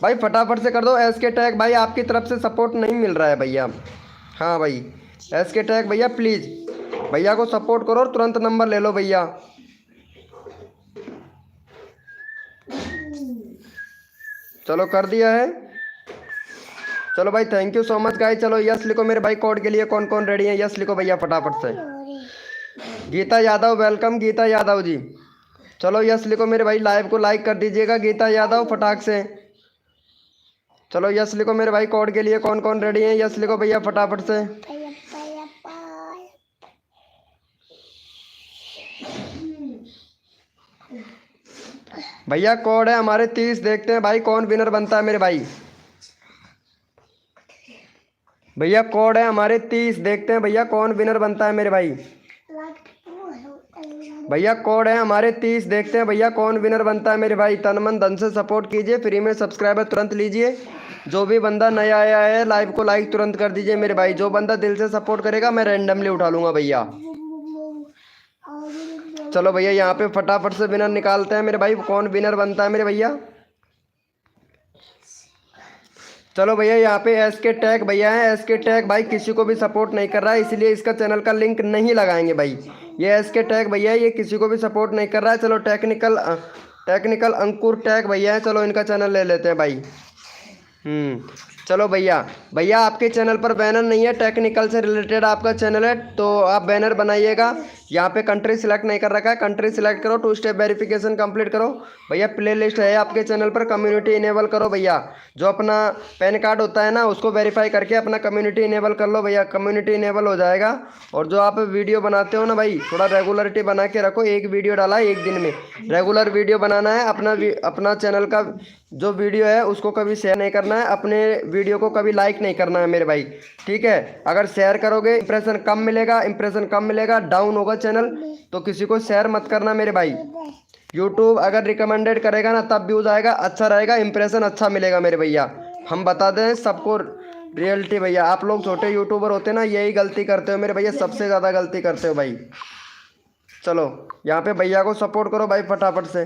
भाई फटाफट से कर दो एसके टैग भाई, आपकी तरफ से सपोर्ट नहीं मिल रहा है भैया। हाँ भाई एसके टैग भैया, प्लीज़ भैया को सपोर्ट करो और तुरंत नंबर ले लो भैया। चलो कर दिया है। चलो भाई thank you so much guys. चलो यस लिखो मेरे भाई, कोड के लिए कौन कौन रेडी है, यस लिखो भैया फटाफट से। गीता यादव वेलकम, गीता यादव जी। चलो यस लिखो मेरे भाई, लाइव को लाइक कर दीजिएगा गीता यादव फटाक से। चलो यस लिखो मेरे भाई, कोड के लिए कौन कौन रेडी है, यस लिखो भैया फटाफट से। भैया कोड है हमारे 30, देखते हैं भाई कौन विनर बनता है मेरे भाई। भैया कोड है हमारे 30, देखते हैं भैया कौन विनर बनता है मेरे भाई। भैया कोड है हमारे 30, देखते हैं भैया कौन विनर बनता है मेरे भाई। तन मन धन से सपोर्ट कीजिए, फ्री में सब्सक्राइबर तुरंत लीजिए। जो भी बंदा नया आया है लाइव को लाइक तुरंत कर दीजिए मेरे भाई। जो बंदा दिल से सपोर्ट करेगा मैं रैंडमली उठा लूँगा भैया। चलो भैया यहाँ पे फटाफट से विनर निकालते हैं मेरे भाई, कौन विनर बनता है मेरे भैया। चलो भैया यहाँ पे एसके टैग भैया है, एसके टैग भाई किसी को भी सपोर्ट नहीं कर रहा है, इसलिए इसका चैनल का लिंक नहीं लगाएंगे भाई। ये एसके टैग भैया है, ये किसी को भी सपोर्ट नहीं कर रहा है। चलो टेक्निकल अंकुर टैग भैया है, चलो इनका चैनल ले लेते हैं भाई। चलो भैया, भैया आपके चैनल पर बैनर नहीं है, टेक्निकल से रिलेटेड आपका चैनल है तो आप बैनर बनाइएगा। यहाँ पे कंट्री सिलेक्ट नहीं कर रखा है, कंट्री सिलेक्ट करो, 2 स्टेप वेरिफिकेशन कंप्लीट करो भैया। प्लेलिस्ट है आपके चैनल पर, कम्युनिटी इनेबल करो भैया। जो अपना पैन कार्ड होता है ना उसको वेरीफाई करके अपना कम्युनिटी इनेबल कर लो भैया, कम्युनिटी इनेबल हो जाएगा। और जो आप वीडियो बनाते हो ना भाई, थोड़ा रेगुलरिटी बना के रखो, एक वीडियो डाला है एक दिन में, रेगुलर वीडियो बनाना है। अपना चैनल का जो वीडियो है उसको कभी शेयर नहीं करना है, अपने वीडियो को कभी लाइक नहीं करना है मेरे भाई, ठीक है। अगर शेयर करोगे इंप्रेशन कम मिलेगा, डाउन होगा चैनल, तो किसी को शेयर मत करना मेरे भाई। यूट्यूब अगर रिकमेंडेड करेगा ना तब व्यूज आएगा, अच्छा रहेगा, इंप्रेशन अच्छा मिलेगा मेरे भैया। हम बता दें सबको रियलिटी भैया, आप लोग छोटे यूट्यूबर होते ना यही गलती करते हो मेरे भैया, सबसे ज़्यादा गलती करते हो भाई। चलो यहाँ पे भैया को सपोर्ट करो भाई फटाफट से।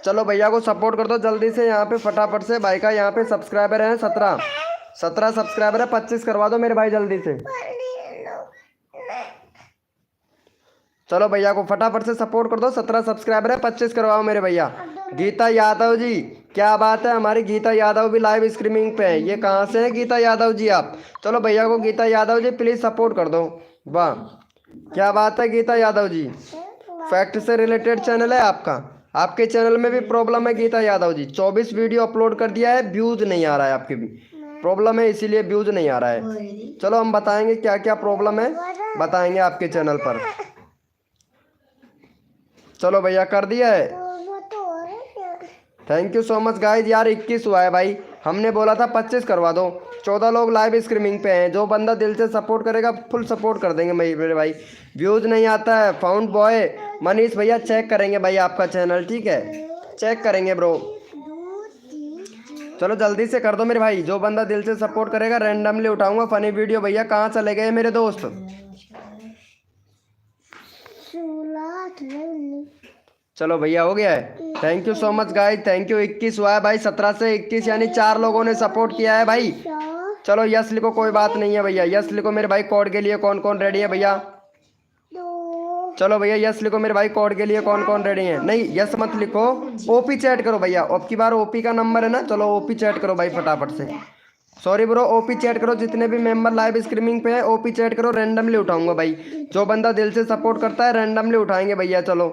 चलो भैया को सपोर्ट कर दो जल्दी से यहाँ पे फटाफट से। भाई का यहाँ पे सब्सक्राइबर हैं 17 सब्सक्राइबर है, 25 करवा दो मेरे भाई जल्दी से। चलो भैया को फटाफट से सपोर्ट कर दो, 17 सब्सक्राइबर है, 25 करवाओ मेरे भैया। गीता यादव जी क्या बात है, हमारी गीता यादव भी लाइव स्ट्रीमिंग पे है। ये कहाँ से है गीता यादव जी आप? चलो भैया को गीता यादव जी प्लीज़ सपोर्ट कर दो। वाह क्या बात है गीता यादव जी, फैक्ट से रिलेटेड चैनल है आपका। आपके चैनल में भी प्रॉब्लम है गीता यादव जी, 24 वीडियो अपलोड कर दिया है, व्यूज नहीं आ रहा है, आपके भी प्रॉब्लम है इसीलिए व्यूज नहीं आ रहा है। चलो हम बताएंगे क्या क्या प्रॉब्लम है, बताएंगे आपके चैनल पर। चलो भैया कर दिया है, thank you so much guys. यार 21 हुआ है भाई, हमने बोला था 25 करवा दो। 14 लोग लाइव स्ट्रीमिंग पे हैं, जो बंदा दिल से सपोर्ट करेगा फुल सपोर्ट कर देंगे मेरे भाई। व्यूज़ नहीं आता है, फाउंड बॉय मनीष भैया चेक करेंगे भाई आपका चैनल, ठीक है, चेक करेंगे ब्रो। चलो जल्दी से कर दो मेरे भाई, जो बंदा दिल से सपोर्ट करेगा रैंडमली उठाऊंगा फनी वीडियो। भैया कहाँ चले गए मेरे दोस्त? चलो भैया हो गया है, thank you so much guys, thank you. 21 हुआ है भाई, 17 से 21 यानी 4 लोगों ने सपोर्ट किया है भाई। चलो यस लिखो, कोई बात नहीं है भैया, यस लिखो मेरे भाई। कोड के लिए कौन कौन रेडी है भैया? चलो भैया यस लिखो मेरे भाई, कोड के लिए कौन कौन रेडी है? नहीं यस मत लिखो, ओपी चैट करो भैया, अब की बार ओपी का नंबर है ना, चलो ओपी चैट करो भाई फटाफट से। सॉरी ब्रो, ओपी चैट करो, जितने भी मेंबर लाइव स्ट्रीमिंग पे है ओपी चैट करो, रैंडमली उठाऊंगा भाई। जो बंदा दिल से सपोर्ट करता है रैंडमली उठाएंगे भैया। चलो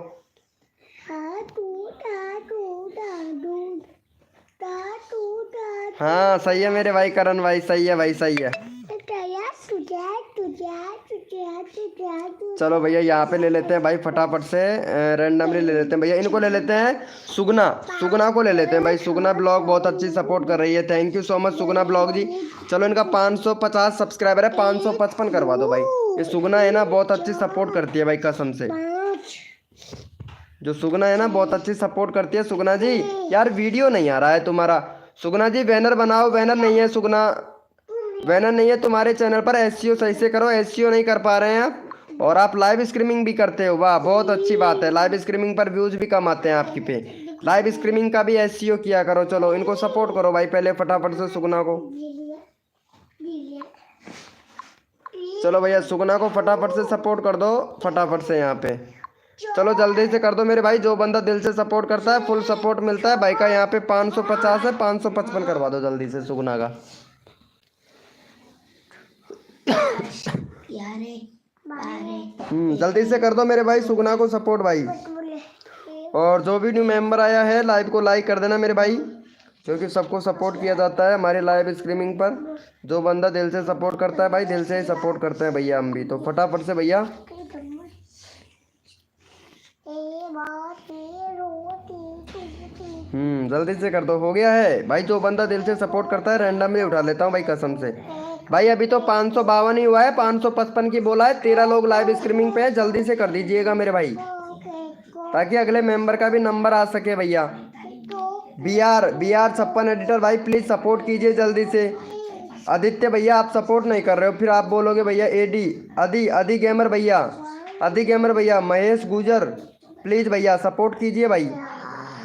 हाँ सही है मेरे भाई करण भाई, सही है भाई, सही है। चलो भैया यहाँ पे ले लेते हैं भाई फटाफट से, रैंडमली ले लेते हैं भैया। इनको ले लेते हैं, सुगना, सुगना को ले लेते हैं भाई। सुगना ब्लॉग बहुत अच्छी सपोर्ट कर रही है, thank you so much Sugna blog ji. चलो इनका 550 सब्सक्राइबर है, 555 करवा दो भाई। ये सुगना है ना बहुत अच्छी सपोर्ट करती है भाई कसम से। जो सुगना है ना बहुत अच्छी सपोर्ट करती है सुगना जी। यार वीडियो नहीं आ रहा है तुम्हारा सुगना जी, बैनर बनाओ। बैनर नहीं है सुगना, बैनर नहीं है तुम्हारे चैनल पर। एसईओ सही से करो, एसईओ नहीं कर पा रहे हैं आप। और आप लाइव स्ट्रीमिंग भी करते हो, वाह बहुत अच्छी बात है। लाइव स्ट्रीमिंग पर व्यूज भी कम आते हैं आपकी पे। लाइव स्ट्रीमिंग का भी एसईओ किया करो। चलो इनको सपोर्ट करो भाई पहले फटाफट से सुगना को। चलो भैया सुगना को फटाफट से सपोर्ट कर दो फटाफट से यहाँ पे। चलो जल्दी से कर दो मेरे भाई। जो बंदा दिल से सपोर्ट करता है फुल सपोर्ट मिलता है भाई का। यहाँ पे 550 है, 555 करवा दो जल्दी से सुगना का। जल्दी से कर दो मेरे भाई सुगना को सपोर्ट भाई। और जो भी न्यू मेंबर आया है लाइव को लाइक कर देना मेरे भाई, क्योंकि सबको सपोर्ट किया जाता है हमारे लाइव स्ट्रीमिंग पर। जो बंदा दिल से सपोर्ट करता है भाई दिल से ही सपोर्ट करते हैं भैया हम भी। तो फटाफट से भैया जल्दी से कर दो। हो गया है भाई। जो बंदा दिल से सपोर्ट करता है रैंडमली उठा लेता हूँ भाई कसम से। भाई अभी तो 552 ही हुआ है, 555 की बोला है। 13 लोग लाइव स्ट्रीमिंग पे है, जल्दी से कर दीजिएगा मेरे भाई ताकि अगले मेंबर का भी नंबर आ सके भैया। BR 56 एडिटर भाई प्लीज सपोर्ट कीजिए जल्दी से। आदित्य भैया आप सपोर्ट नहीं कर रहे हो, फिर आप बोलोगे भैया आदि गेमर भैया, आदि गेमर भैया, महेश गुजर प्लीज भैया सपोर्ट कीजिए भाई।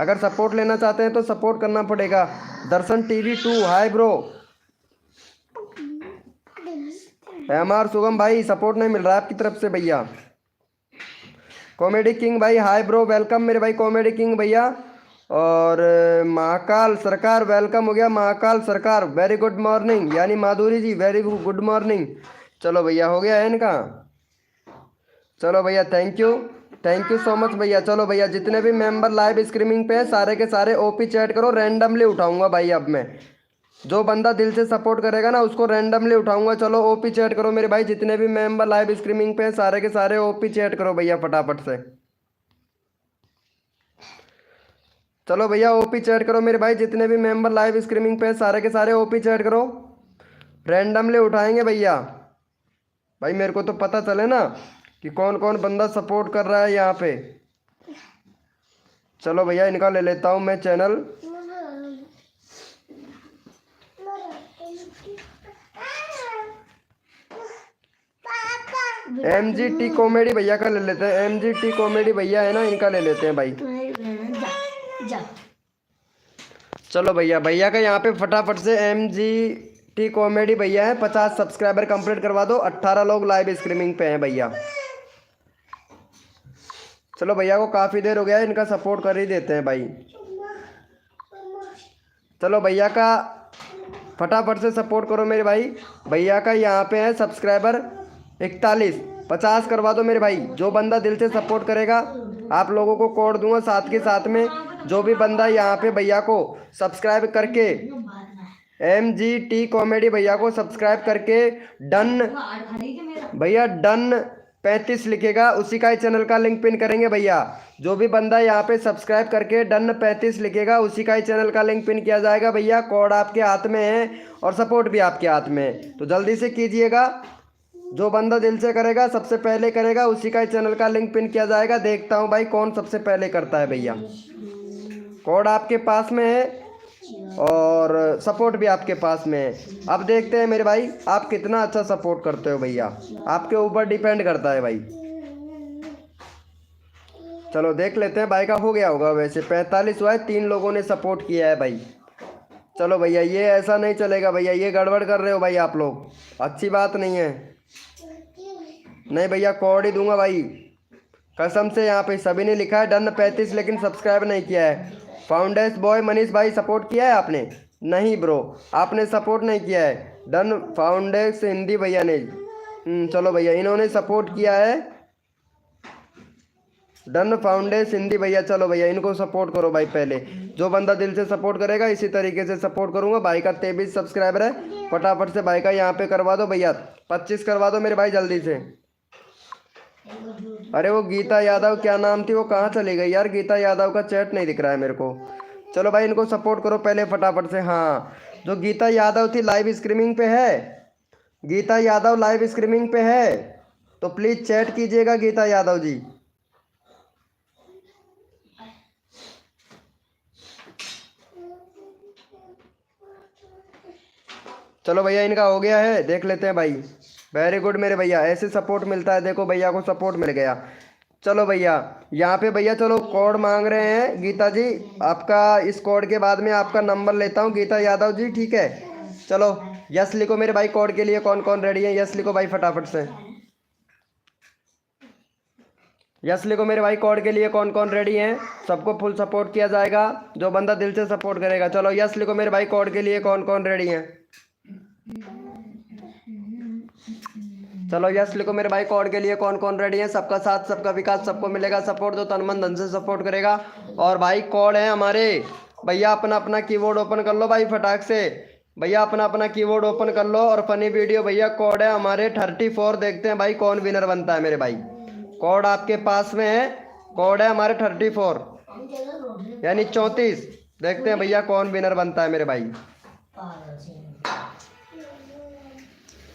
अगर सपोर्ट लेना चाहते हैं तो सपोर्ट करना पड़ेगा। दर्शन TV 2 हाय ब्रो। MR सुगम भाई सपोर्ट नहीं मिल रहा है आपकी तरफ से भैया। कॉमेडी किंग भाई हाय ब्रो, वेलकम मेरे भाई कॉमेडी किंग भैया। और महाकाल सरकार वेलकम हो गया। महाकाल सरकार वेरी गुड मॉर्निंग, यानी माधुरी जी वेरी गुड मॉर्निंग। चलो भैया हो गया है इनका। चलो भैया थैंक यू सो मच भैया। चलो भैया जितने भी मेंबर लाइव स्ट्रीमिंग पे है सारे के सारे ओपी चैट करो, रैंडमली उठाऊंगा भाई। अब मैं जो बंदा दिल से सपोर्ट करेगा ना उसको रैंडमली उठाऊंगा। चलो ओपी चैट करो मेरे भाई। जितने भी मेंबर लाइव स्ट्रीमिंग पे है सारे के सारे ओपी चैट करो भैया फटाफट से। चलो भैया ओपी चैट करो मेरे भाई। जितने भी मेंबर लाइव स्ट्रीमिंग पे है सारे के सारे ओपी चैट करो, रैंडमली उठाएंगे भैया। भाई मेरे को तो पता चले ना कि कौन कौन बंदा सपोर्ट कर रहा है यहाँ पे। चलो भैया इनका ले लेता हूँ मैं चैनल। MGT कॉमेडी भैया का ले लेते हैं। MGT कॉमेडी भैया है ना, इनका ले लेते हैं भाई। चलो भैया भैया का यहाँ पे फटाफट से MGT कॉमेडी भैया है। 50 सब्सक्राइबर कंप्लीट करवा दो। 18 लोग लाइव स्ट्रीमिंग पे हैं भैया। चलो भैया को काफ़ी देर हो गया है, इनका सपोर्ट कर ही देते हैं भाई। चलो भैया का फटाफट से सपोर्ट करो मेरे भाई। भैया का यहाँ पे है सब्सक्राइबर 41, 50 करवा दो मेरे भाई। जो बंदा दिल से सपोर्ट करेगा आप लोगों को कोड दूंगा साथ के साथ में। जो भी बंदा यहाँ पे भैया को सब्सक्राइब करके MGT कॉमेडी भैया को सब्सक्राइब करके डन भैया डन 35 लिखेगा उसी का ही चैनल का लिंक पिन करेंगे भैया। जो भी बंदा यहाँ पे सब्सक्राइब करके डन 35 लिखेगा उसी का ही चैनल का लिंक पिन किया जाएगा भैया। कोड आपके हाथ में है और सपोर्ट भी आपके हाथ में है, तो जल्दी से कीजिएगा। जो बंदा दिल से करेगा सबसे पहले करेगा उसी का ही चैनल का लिंक पिन किया जाएगा। देखता हूँ भाई कौन सबसे पहले करता है भैया। कोड आपके पास में है और सपोर्ट भी आपके पास में है। अब देखते हैं मेरे भाई आप कितना अच्छा सपोर्ट करते हो भैया, आपके ऊपर डिपेंड करता है भाई। चलो देख लेते हैं भाई का हो गया होगा। वैसे 45 हुआ है, 3 लोगों ने सपोर्ट किया है भाई। चलो भैया ये ऐसा नहीं चलेगा भैया, ये गड़बड़ कर रहे हो भाई आप लोग, अच्छी बात नहीं है। नहीं भैया कोड ही दूंगा भाई कसम से। यहाँ पे सभी ने लिखा है डन 35 लेकिन सब्सक्राइब नहीं किया है। फाउंडेस बॉय मनीष भाई सपोर्ट किया है आपने? नहीं ब्रो आपने सपोर्ट नहीं किया है। डन फाउंडेस हिंदी भैया ने चलो भैया इन्होंने सपोर्ट किया है। डन फाउंडेशन हिंदी भैया। चलो भैया इनको सपोर्ट करो भाई। पहले जो बंदा दिल से सपोर्ट करेगा इसी तरीके से सपोर्ट करूंगा। भाई का 23 सब्सक्राइबर है, फटाफट से भाई का यहाँ पे करवा दो भैया। 25 करवा दो मेरे भाई जल्दी से। अरे वो गीता यादव क्या नाम थी, वो कहाँ चली गई यार? गीता यादव का चैट नहीं दिख रहा है मेरे को। चलो भाई इनको सपोर्ट करो पहले फटाफट से। हाँ जो गीता यादव थी लाइव स्ट्रीमिंग पे है, गीता यादव लाइव स्ट्रीमिंग पे है तो प्लीज़ चैट कीजिएगा गीता यादव जी। चलो भैया इनका हो गया है, देख लेते हैं भाई। वेरी गुड मेरे भैया, ऐसे सपोर्ट मिलता है। देखो भैया को सपोर्ट मिल गया। चलो भैया यहाँ पे भैया चलो कोड मांग रहे हैं गीता जी आपका। इस कोड के बाद में आपका नंबर लेता हूँ गीता यादव जी, ठीक है? चलो यस लिखो मेरे भाई। कोड के लिए कौन कौन रेडी है? यस लिखो भाई फटाफट से। यस लिखो मेरे भाई। कोड के लिए कौन कौन रेडी हैं? सबको फुल सपोर्ट किया जाएगा जो बंदा दिल से सपोर्ट करेगा। चलो यस लिखो मेरे भाई। कोड के लिए कौन कौन रेडी हैं? चलो यस लिखो मेरे भाई। कोड के लिए कौन कौन रेडी है? सबका साथ सबका विकास, सबको मिलेगा सपोर्ट जो तन मन धन से सपोर्ट करेगा। और भाई कोड है हमारे भैया, अपना अपना कीबोर्ड ओपन कर लो भाई फटाक से। भैया अपना अपना कीबोर्ड ओपन कर लो और फनी वीडियो भैया कोड है हमारे 34। देखते हैं भाई कौन विनर बनता है मेरे भाई। कोड आपके पास में है, कोड है हमारे 34 यानी 34। देखते हैं भैया कौन विनर बनता है मेरे भाई।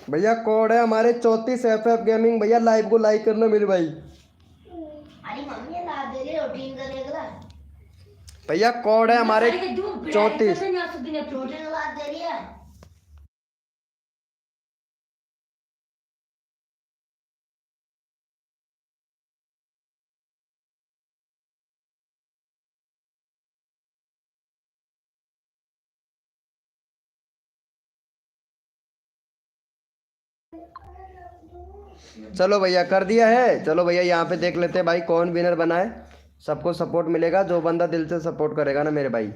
भैया कोड है हमारे 34 FF गेमिंग। भैया लाइव को लाइक करना मेरे भाई। भैया कोड है हमारे 34। चलो भैया कर दिया है। चलो भैया यहाँ पे देख लेते हैं भाई कौन विनर बना है। सबको सपोर्ट मिलेगा जो बंदा दिल से सपोर्ट करेगा ना मेरे भाई।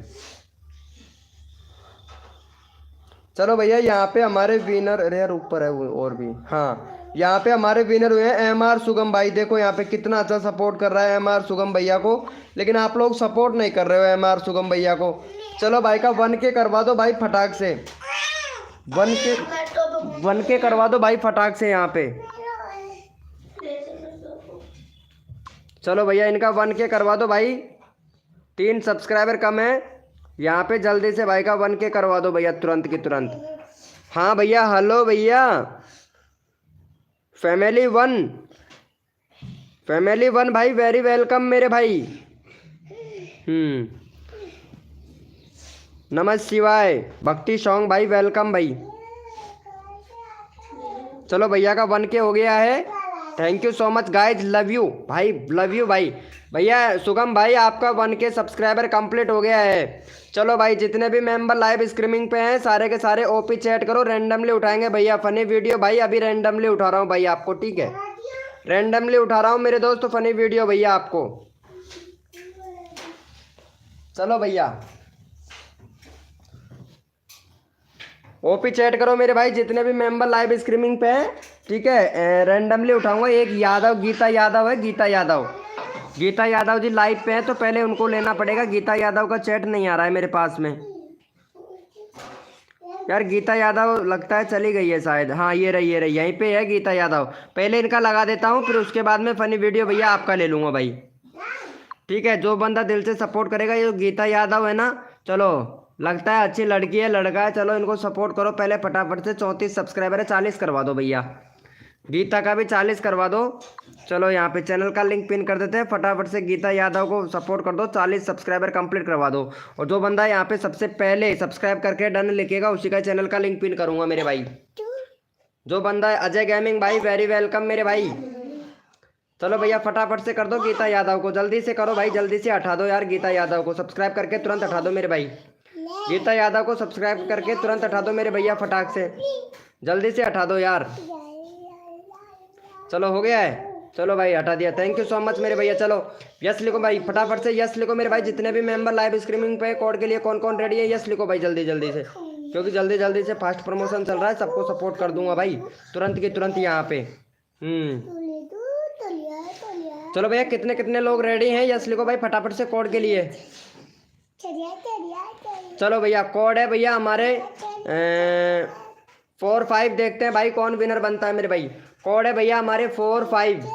चलो भैया यहाँ पे हमारे विनर, अरे यार ऊपर है वो और भी। हाँ यहाँ पे हमारे विनर हुए हैं MR सुगम भाई। देखो यहाँ पे कितना अच्छा सपोर्ट कर रहा है MR सुगम भैया को, लेकिन आप लोग सपोर्ट नहीं कर रहे हो MR सुगम भैया को। चलो भाई का 1K करवा दो भाई फटाक से। 1K करवा दो भाई फटाक से यहाँ पे। चलो भैया इनका 1K करवा दो भाई। 3 सब्सक्राइबर कम है यहाँ पे, जल्दी से भाई का 1K करवा दो भैया तुरंत की तुरंत। हाँ भैया हेलो भैया। फैमिली वन भाई वेरी वेलकम मेरे भाई। नमः शिवाय भक्ति सॉन्ग भाई वेलकम भाई। चलो भैया का 1K हो गया है। Thank you so much guys, love you भाई, लव यू भाई। भैया सुगम भाई आपका 1K सब्सक्राइबर कंप्लीट हो गया है। चलो भाई जितने भी मेंबर लाइव स्ट्रीमिंग पे हैं सारे के सारे ओपी चैट करो, रैंडमली उठाएंगे भैया फनी वीडियो। भाई अभी रैंडमली उठा रहा हूँ भाई आपको, ठीक है? रैंडमली उठा रहा हूँ मेरे दोस्त फनी वीडियो भैया आपको। चलो भैया ओपी चैट करो मेरे भाई जितने भी मेंबर लाइव स्ट्रीमिंग पे हैं, ठीक है? रैंडमली उठाऊंगा। एक यादव, गीता यादव है, गीता यादव जी लाइव पे हैं तो पहले उनको लेना पड़ेगा। गीता यादव का चैट नहीं आ रहा है मेरे पास में यार। गीता यादव लगता है चली गई है शायद। हाँ ये रही यहीं पे है गीता यादव। पहले इनका लगा देता हूँ फिर उसके बाद में फनी वीडियो भैया आपका ले लूँगा भाई, ठीक है? जो बंदा दिल से सपोर्ट करेगा। ये गीता यादव है ना, चलो लगता है अच्छी लड़की है लड़का है। चलो इनको सपोर्ट करो पहले फटाफट से। 34 सब्सक्राइबर है, 40 करवा दो भैया। गीता का भी 40 करवा दो। चलो यहाँ पे चैनल का लिंक पिन कर देते हैं, फटाफट से गीता यादव को सपोर्ट कर दो। 40 सब्सक्राइबर कंप्लीट करवा दो। और जो बंदा यहाँ पे सबसे पहले सब्सक्राइब करके डन लिखेगा उसी का चैनल का लिंक पिन करूँगा मेरे भाई। जो बंदा है अजय गेमिंग भाई वेरी वेलकम मेरे भाई। चलो भैया फटाफट से कर दो गीता यादव को, जल्दी से करो भाई, जल्दी से हटा दो यार गीता यादव को। सब्सक्राइब करके तुरंत हटा दो मेरे भाई। गीता यादव को सब्सक्राइब करके तुरंत हटा दो मेरे भैया फटाक से, जल्दी से हटा दो यार। चलो हो गया है, चलो भाई हटा दिया। थैंक यू सो मच मेरे भैया। चलो यस लिखो भाई फटाफट से, यस लिखो मेरे भाई। जितने भी मेंबर लाइव स्ट्रीमिंग पे कोड के लिए कौन कौन रेडी है यस लिखो भाई जल्दी जल्दी से, क्योंकि जल्दी जल्दी से फास्ट प्रमोशन चल रहा है। सबको सपोर्ट कर दूंगा भाई तुरंत की तुरंत यहाँ पे। चलो भैया कितने कितने लोग रेडी हैं यस लिखो भाई फटाफट से कोड के लिए। चलो भैया कोड है भैया हमारे 4-5 देखते हैं भाई कौन विनर बनता है मेरे भाई। कोड है भैया हमारे 4-5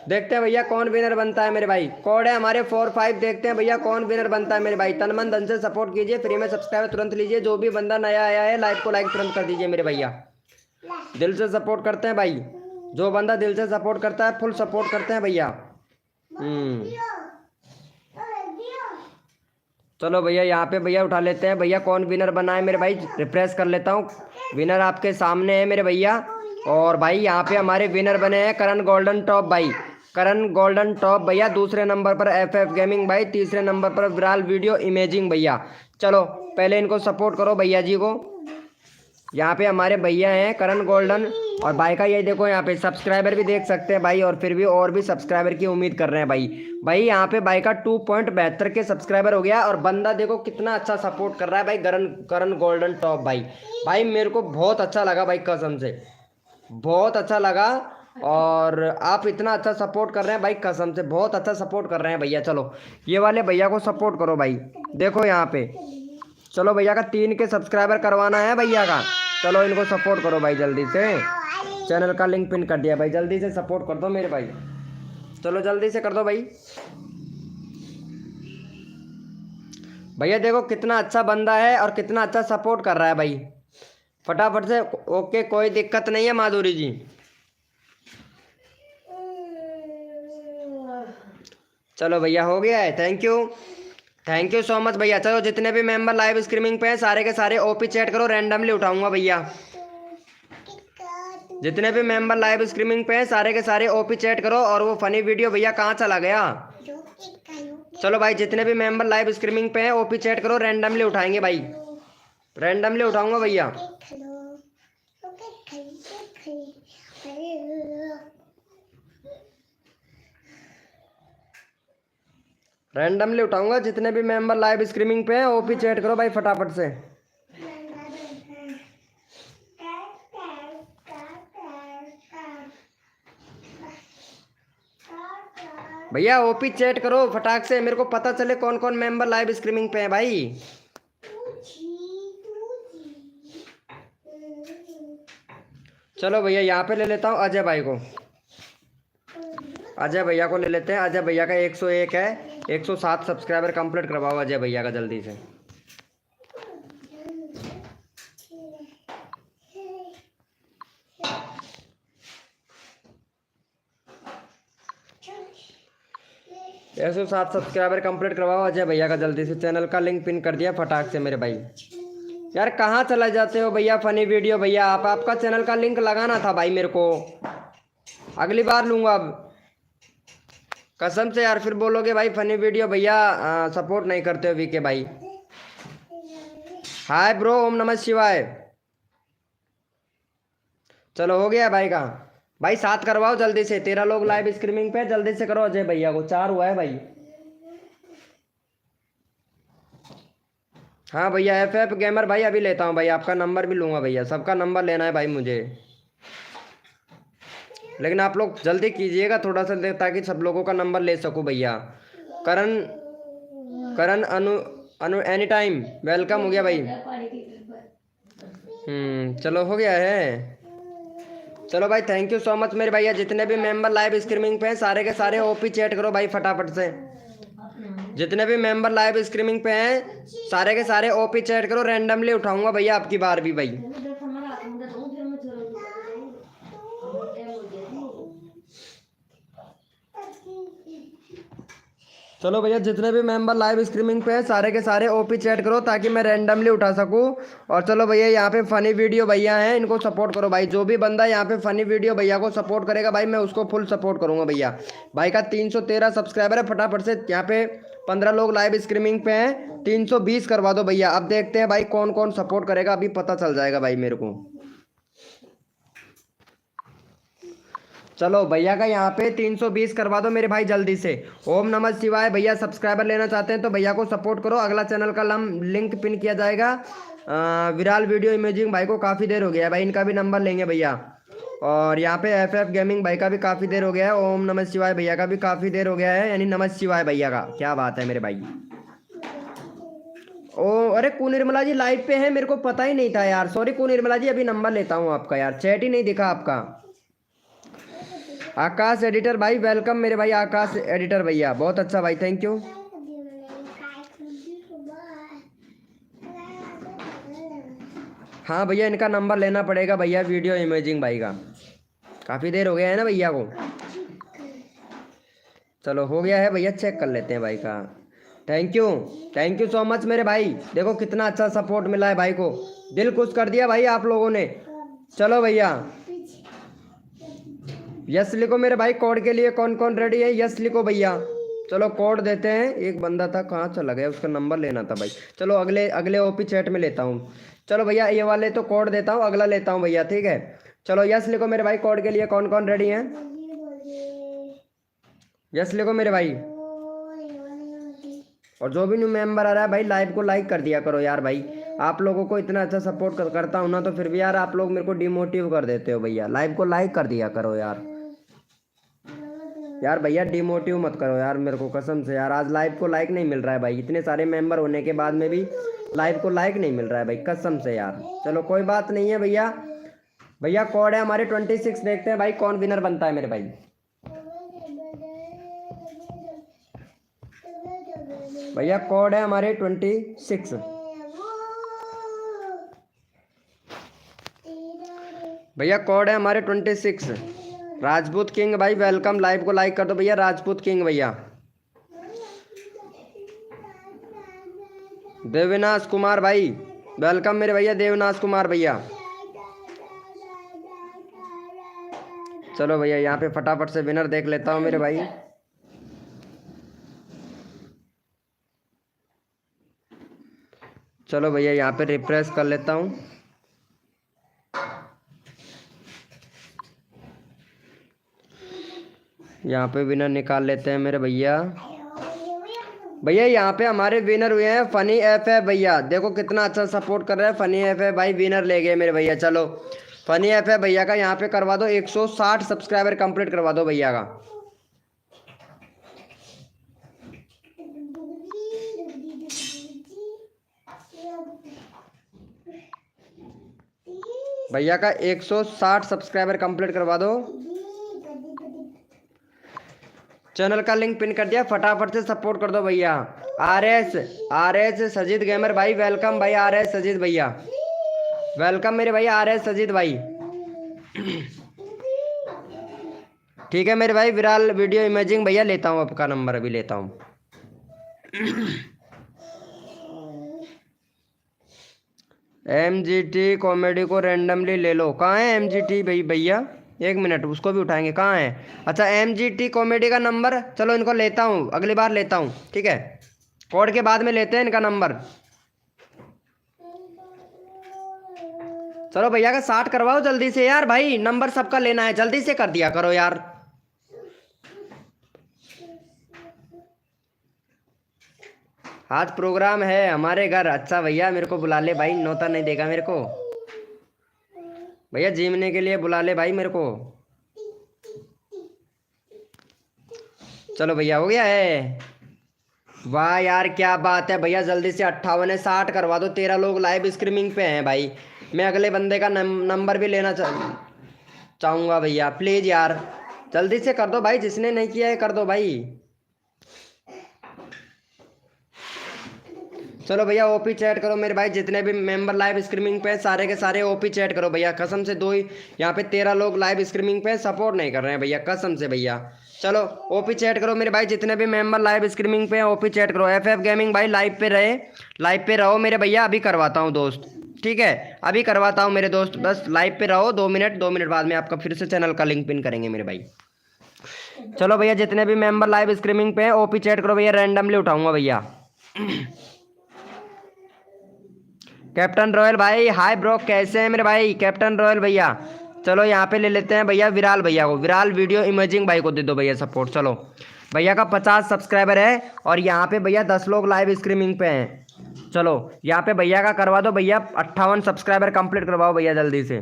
देखते हैं भैया कौन विनर बनता है मेरे भाई। कोड है हमारे 4-5 देखते हैं भैया कौन विनर बनता है मेरे भाई। तन मन धन से सपोर्ट कीजिए फ्री में सब्सक्राइब तुरंत लीजिए। जो भी बंदा नया आया है लाइव को लाइक तुरंत कर दीजिए मेरे भैया। दिल से सपोर्ट करते हैं भाई। जो बंदा दिल से सपोर्ट करता है फुल सपोर्ट करते हैं भैया। चलो भैया यहाँ पे भैया उठा लेते हैं भैया कौन विनर बना है मेरे भाई। रिफ्रेश कर लेता हूँ। विनर आपके सामने है मेरे भैया। और भाई यहाँ पे हमारे विनर बने हैं करण गोल्डन टॉप भाई। करण गोल्डन टॉप भैया। दूसरे नंबर पर FF गेमिंग भाई। तीसरे नंबर पर विराल वीडियो इमेजिंग भैया। चलो पहले इनको सपोर्ट करो भैया जी को। यहाँ पे हमारे भैया हैं करण गोल्डन। और भाई का ये देखो यहाँ पे सब्सक्राइबर भी देख सकते हैं भाई। और फिर भी और भी सब्सक्राइबर की उम्मीद कर रहे हैं भाई। भाई यहाँ पे भाई का 2.72 के सब्सक्राइबर हो गया। और बंदा देखो कितना अच्छा सपोर्ट कर रहा है भाई करण गोल्डन टॉप भाई। भाई मेरे को बहुत अच्छा लगा भाई कसम से बहुत अच्छा लगा। और आप इतना अच्छा सपोर्ट कर रहे हैं भाई कसम से बहुत अच्छा सपोर्ट कर रहे हैं भैया। चलो ये वाले भैया को सपोर्ट करो भाई। देखो यहाँ पे चलो भैया का 3 के सब्सक्राइबर करवाना है भैया का। चलो इनको सपोर्ट करो भाई जल्दी से। चैनल का लिंक पिन कर दिया भाई। जल्दी से सपोर्ट कर दो मेरे भाई। चलो जल्दी से कर दो भाई। भैया देखो कितना अच्छा बंदा है और कितना अच्छा सपोर्ट कर रहा है भाई। फटाफट से ओके कोई दिक्कत नहीं है माधुरी जी। चलो भैया हो गया है। थैंक यू सो मच भैया। चलो जितने भी मेंबर लाइव स्ट्रीमिंग पे हैं सारे के सारे ओपी चैट करो। रैंडमली उठाऊंगा भैया। जितने भी मेंबर लाइव स्ट्रीमिंग पे हैं सारे के सारे ओपी चैट करो। और वो फनी वीडियो भैया कहाँ चला गया। चलो भाई जितने भी मेंबर लाइव स्ट्रीमिंग पे हैं ओपी चैट करो। रैंडमली उठाएंगे भाई। रैंडमली उठाऊंगा भैया। रैंडमली उठाऊंगा। जितने भी मेंबर लाइव स्ट्रीमिंग पे हैं ओपी चैट करो भाई फटाफट से। भैया ओपी चैट करो फटाक से मेरे को पता चले कौन कौन मेंबर लाइव स्ट्रीमिंग पे हैं भाई। चलो भैया यहाँ पे ले लेता हूँ अजय भाई को। अजय भैया को ले लेते हैं। अजय भैया का 101 है। 107 सब्सक्राइबर कंप्लीट करवाओ अजय भैया का जल्दी से। ऐसे 7 सब्सक्राइबर कंप्लीट करवाओ अजय भैया का जल्दी से। चैनल का लिंक पिन कर दिया फटाक से मेरे भाई। यार कहाँ चला जाते हो भैया फनी वीडियो भैया। आपका चैनल का लिंक लगाना था भाई मेरे को। अगली बार लूँगा अब कसम से यार। फिर बोलोगे भाई फनी वीडियो भैया सपोर्ट नहीं करते हो वीके भाई। हाय ब्रो ओम नमः शिवाय। चलो हो गया भाई का। भाई 7 करवाओ जल्दी से। 13 लोग लाइव स्ट्रीमिंग पे जल्दी से करो अजय भैया को। 4 हुआ है भाई। हाँ भैया FF गेमर भाई अभी लेता हूँ भाई। आपका नंबर भी लूँगा भैया। सबका नंबर लेना है भाई मुझे। लेकिन आप लोग जल्दी कीजिएगा थोड़ा सा ताकि सब लोगों का नंबर ले सकूँ भैया। करण अनु एनी टाइम वेलकम हो गया भाई। चलो हो गया है। चलो भाई थैंक यू सो मच मेरे भैया। जितने भी मेंबर लाइव स्ट्रीमिंग पे हैं सारे के सारे ओपी चैट करो भाई फटाफट से। जितने भी मेंबर लाइव स्ट्रीमिंग पे हैं सारे के सारे ओपी चैट करो। रैंडमली उठाऊंगा भैया आपकी बार भी भाई। चलो भैया जितने भी मेंबर लाइव स्ट्रीमिंग पे हैं सारे के सारे ओपी चैट करो ताकि मैं रैंडमली उठा सकूं। और चलो भैया यहाँ पे फनी वीडियो भैया हैं इनको सपोर्ट करो भाई। जो भी बंदा यहाँ पे फनी वीडियो भैया को सपोर्ट करेगा भाई मैं उसको फुल सपोर्ट करूंगा भैया। भाई का 313 सब्सक्राइबर है। फटाफट से यहाँ पे 15 लोग लाइव स्ट्रीमिंग पे हैं। 320 करवा दो भैया। अब देखते हैं भाई कौन कौन सपोर्ट करेगा। अभी पता चल जाएगा भाई मेरे को। चलो भैया का यहाँ पे 320 करवा दो मेरे भाई जल्दी से। ओम नमः शिवाय। भैया सब्सक्राइबर लेना चाहते हैं तो भैया को सपोर्ट करो। अगला चैनल का लिंक पिन किया जाएगा। विराल वीडियो इमेजिंग भाई को काफ़ी देर हो गया भाई। इनका भी नंबर लेंगे भैया। और यहाँ पे FF गेमिंग भाई का भी काफ़ी देर हो गया है। ओम नमः शिवाय भैया का भी काफ़ी देर हो गया है, यानी नमः शिवाय भैया का। क्या बात है मेरे भाई। ओ अरे कुनिर्मला जी लाइव पे हैं, मेरे को पता ही नहीं था यार। सॉरी कुनिर्मला जी, अभी नंबर लेता हूँ आपका यार, चैट ही नहीं दिखा आपका। आकाश एडिटर भाई वेलकम मेरे भाई, आकाश एडिटर भैया बहुत अच्छा भाई, थैंक यू। हाँ भैया इनका नंबर लेना पड़ेगा भैया, वीडियो इमेजिंग भाई का। काफ़ी देर हो गया है ना भैया को। चलो हो गया है भैया, चेक कर लेते हैं भाई का। थैंक यू सो मच मेरे भाई। देखो कितना अच्छा सपोर्ट मिला है भाई को, दिल खुश कर दिया भाई आप लोगों ने। चलो भैया यस लिखो मेरे भाई, कोड के लिए कौन कौन रेडी है, यस लिखो भैया। चलो कोड देते हैं। एक बंदा था कहाँ चला गया, उसका नंबर लेना था भाई। चलो अगले ओपी चैट में लेता हूँ। चलो भैया ये वाले तो कोड देता हूँ, अगला लेता हूँ भैया, ठीक है। चलो यस लिखो मेरे भाई, कोड के लिए कौन कौन रेडी हैं, यस लिखो मेरे भाई। और जो भी न्यू मेंबर आ रहा है भाई लाइव को लाइक कर दिया करो यार भाई। आप लोगों को इतना अच्छा सपोर्ट करता हूँ ना, तो फिर भी यार आप लोग मेरे को डिमोटिव कर देते हो भैया। लाइव को लाइक कर दिया करो यार। यार भैया डिमोटिव मत करो यार मेरे को, कसम से यार। आज लाइव को लाइक नहीं मिल रहा है भाई, इतने सारे मेंबर होने के बाद में भी लाइव को लाइक नहीं मिल रहा है भाई, कसम से यार। चलो कोई बात नहीं है भैया। भैया कोड है हमारे 26, देखते हैं भाई कौन विनर बनता है मेरे भाई। भैया कोड है हमारे 26। भैया कोड है हमारे 26। राजपूत किंग भाई वेलकम, लाइव को लाइक कर दो भैया, राजपूत किंग भैया। देवनाथ कुमार भाई वेलकम मेरे भैया, देवनाथ कुमार भैया। चलो भैया यहाँ पे फटाफट से विनर देख लेता हूँ मेरे भाई। चलो भैया यहाँ पे रिफ्रेश कर लेता हूँ। यहाँ पे विनर निकाल लेते हैं मेरे भैया। भैया यहाँ पे हमारे विनर हुए हैं फनी FF भैया। देखो कितना अच्छा सपोर्ट कर रहे हैं फनी FF भाई, विनर ले गए मेरे भैया। चलो फनी FF भैया का यहाँ पे करवा दो 160 सब्सक्राइबर कंप्लीट करवा दो भैया का। भैया का 160 सब्सक्राइबर कंप्लीट करवा दो। चैनल का लिंक पिन कर दिया, फटाफट से सपोर्ट कर दो भैया। RS सजीद गेमर भाई वेलकम भाई, RS सजीद भैया वेलकम मेरे भैया, RS सजीद भाई। ठीक है मेरे भाई। विराल वीडियो इमेजिंग भैया लेता हूँ, आपका नंबर अभी लेता हूँ। MGT कॉमेडी को रैंडमली ले लो। कहाँ है MGT भाई भैया, एक मिनट उसको भी उठाएंगे, कहाँ है। अच्छा MGT कॉमेडी का नंबर, चलो इनको लेता हूँ, अगली बार लेता हूँ, ठीक है। कोड के बाद में लेते हैं इनका नंबर। चलो भैया का 60 करवाओ जल्दी से यार भाई, नंबर सबका लेना है, जल्दी से कर दिया करो यार। आज प्रोग्राम है हमारे घर। अच्छा भैया मेरे को बुला ले भाई, नौता नहीं देगा मेरे को भैया, जीमने के लिए बुला ले भाई मेरे को। चलो भैया हो गया है। वाह यार क्या बात है भैया, जल्दी से 58 है, 60 करवा दो। 13 लोग लाइव स्ट्रीमिंग पे हैं भाई। मैं अगले बंदे का नंबर भी लेना चाहूँगा भैया, प्लीज़ यार जल्दी से कर दो भाई, जिसने नहीं किया है कर दो भाई। चलो भैया ओपी चैट करो मेरे भाई, जितने भी मेंबर लाइव स्ट्रीमिंग पे सारे के सारे ओपी चैट करो भैया। कसम से दो ही यहाँ पे 13 लोग लाइव स्ट्रीमिंग पे सपोर्ट नहीं कर रहे हैं भैया, कसम से भैया। चलो ओपी चैट करो मेरे भाई, जितने भी मेंबर लाइव स्ट्रीमिंग पे ओपी चैट करो। FF गेमिंग भाई लाइव पे रहो मेरे भैया, अभी करवाता हूँ दोस्त, ठीक है अभी करवाता हूँ मेरे दोस्त, बस लाइव पे रहो 2 मिनट बाद में आपका फिर से चैनल का लिंक पिन करेंगे मेरे भाई। चलो भैया जितने भी मेंबर लाइव स्ट्रीमिंग पे ओपी चैट करो भैया, रैंडमली उठाऊंगा भैया। कैप्टन रॉयल भाई हाय ब्रो, कैसे हैं मेरे भाई कैप्टन रॉयल भैया। चलो यहाँ पे ले लेते हैं भैया विराल भैया को, विराल वीडियो इमेजिंग भाई को दे दो भैया सपोर्ट। चलो भैया का 50 सब्सक्राइबर है और यहाँ पे भैया 10 लोग लाइव स्ट्रीमिंग पे हैं। चलो यहाँ पे भैया का करवा दो भैया, 58 सब्सक्राइबर कंप्लीट करवाओ भैया जल्दी से।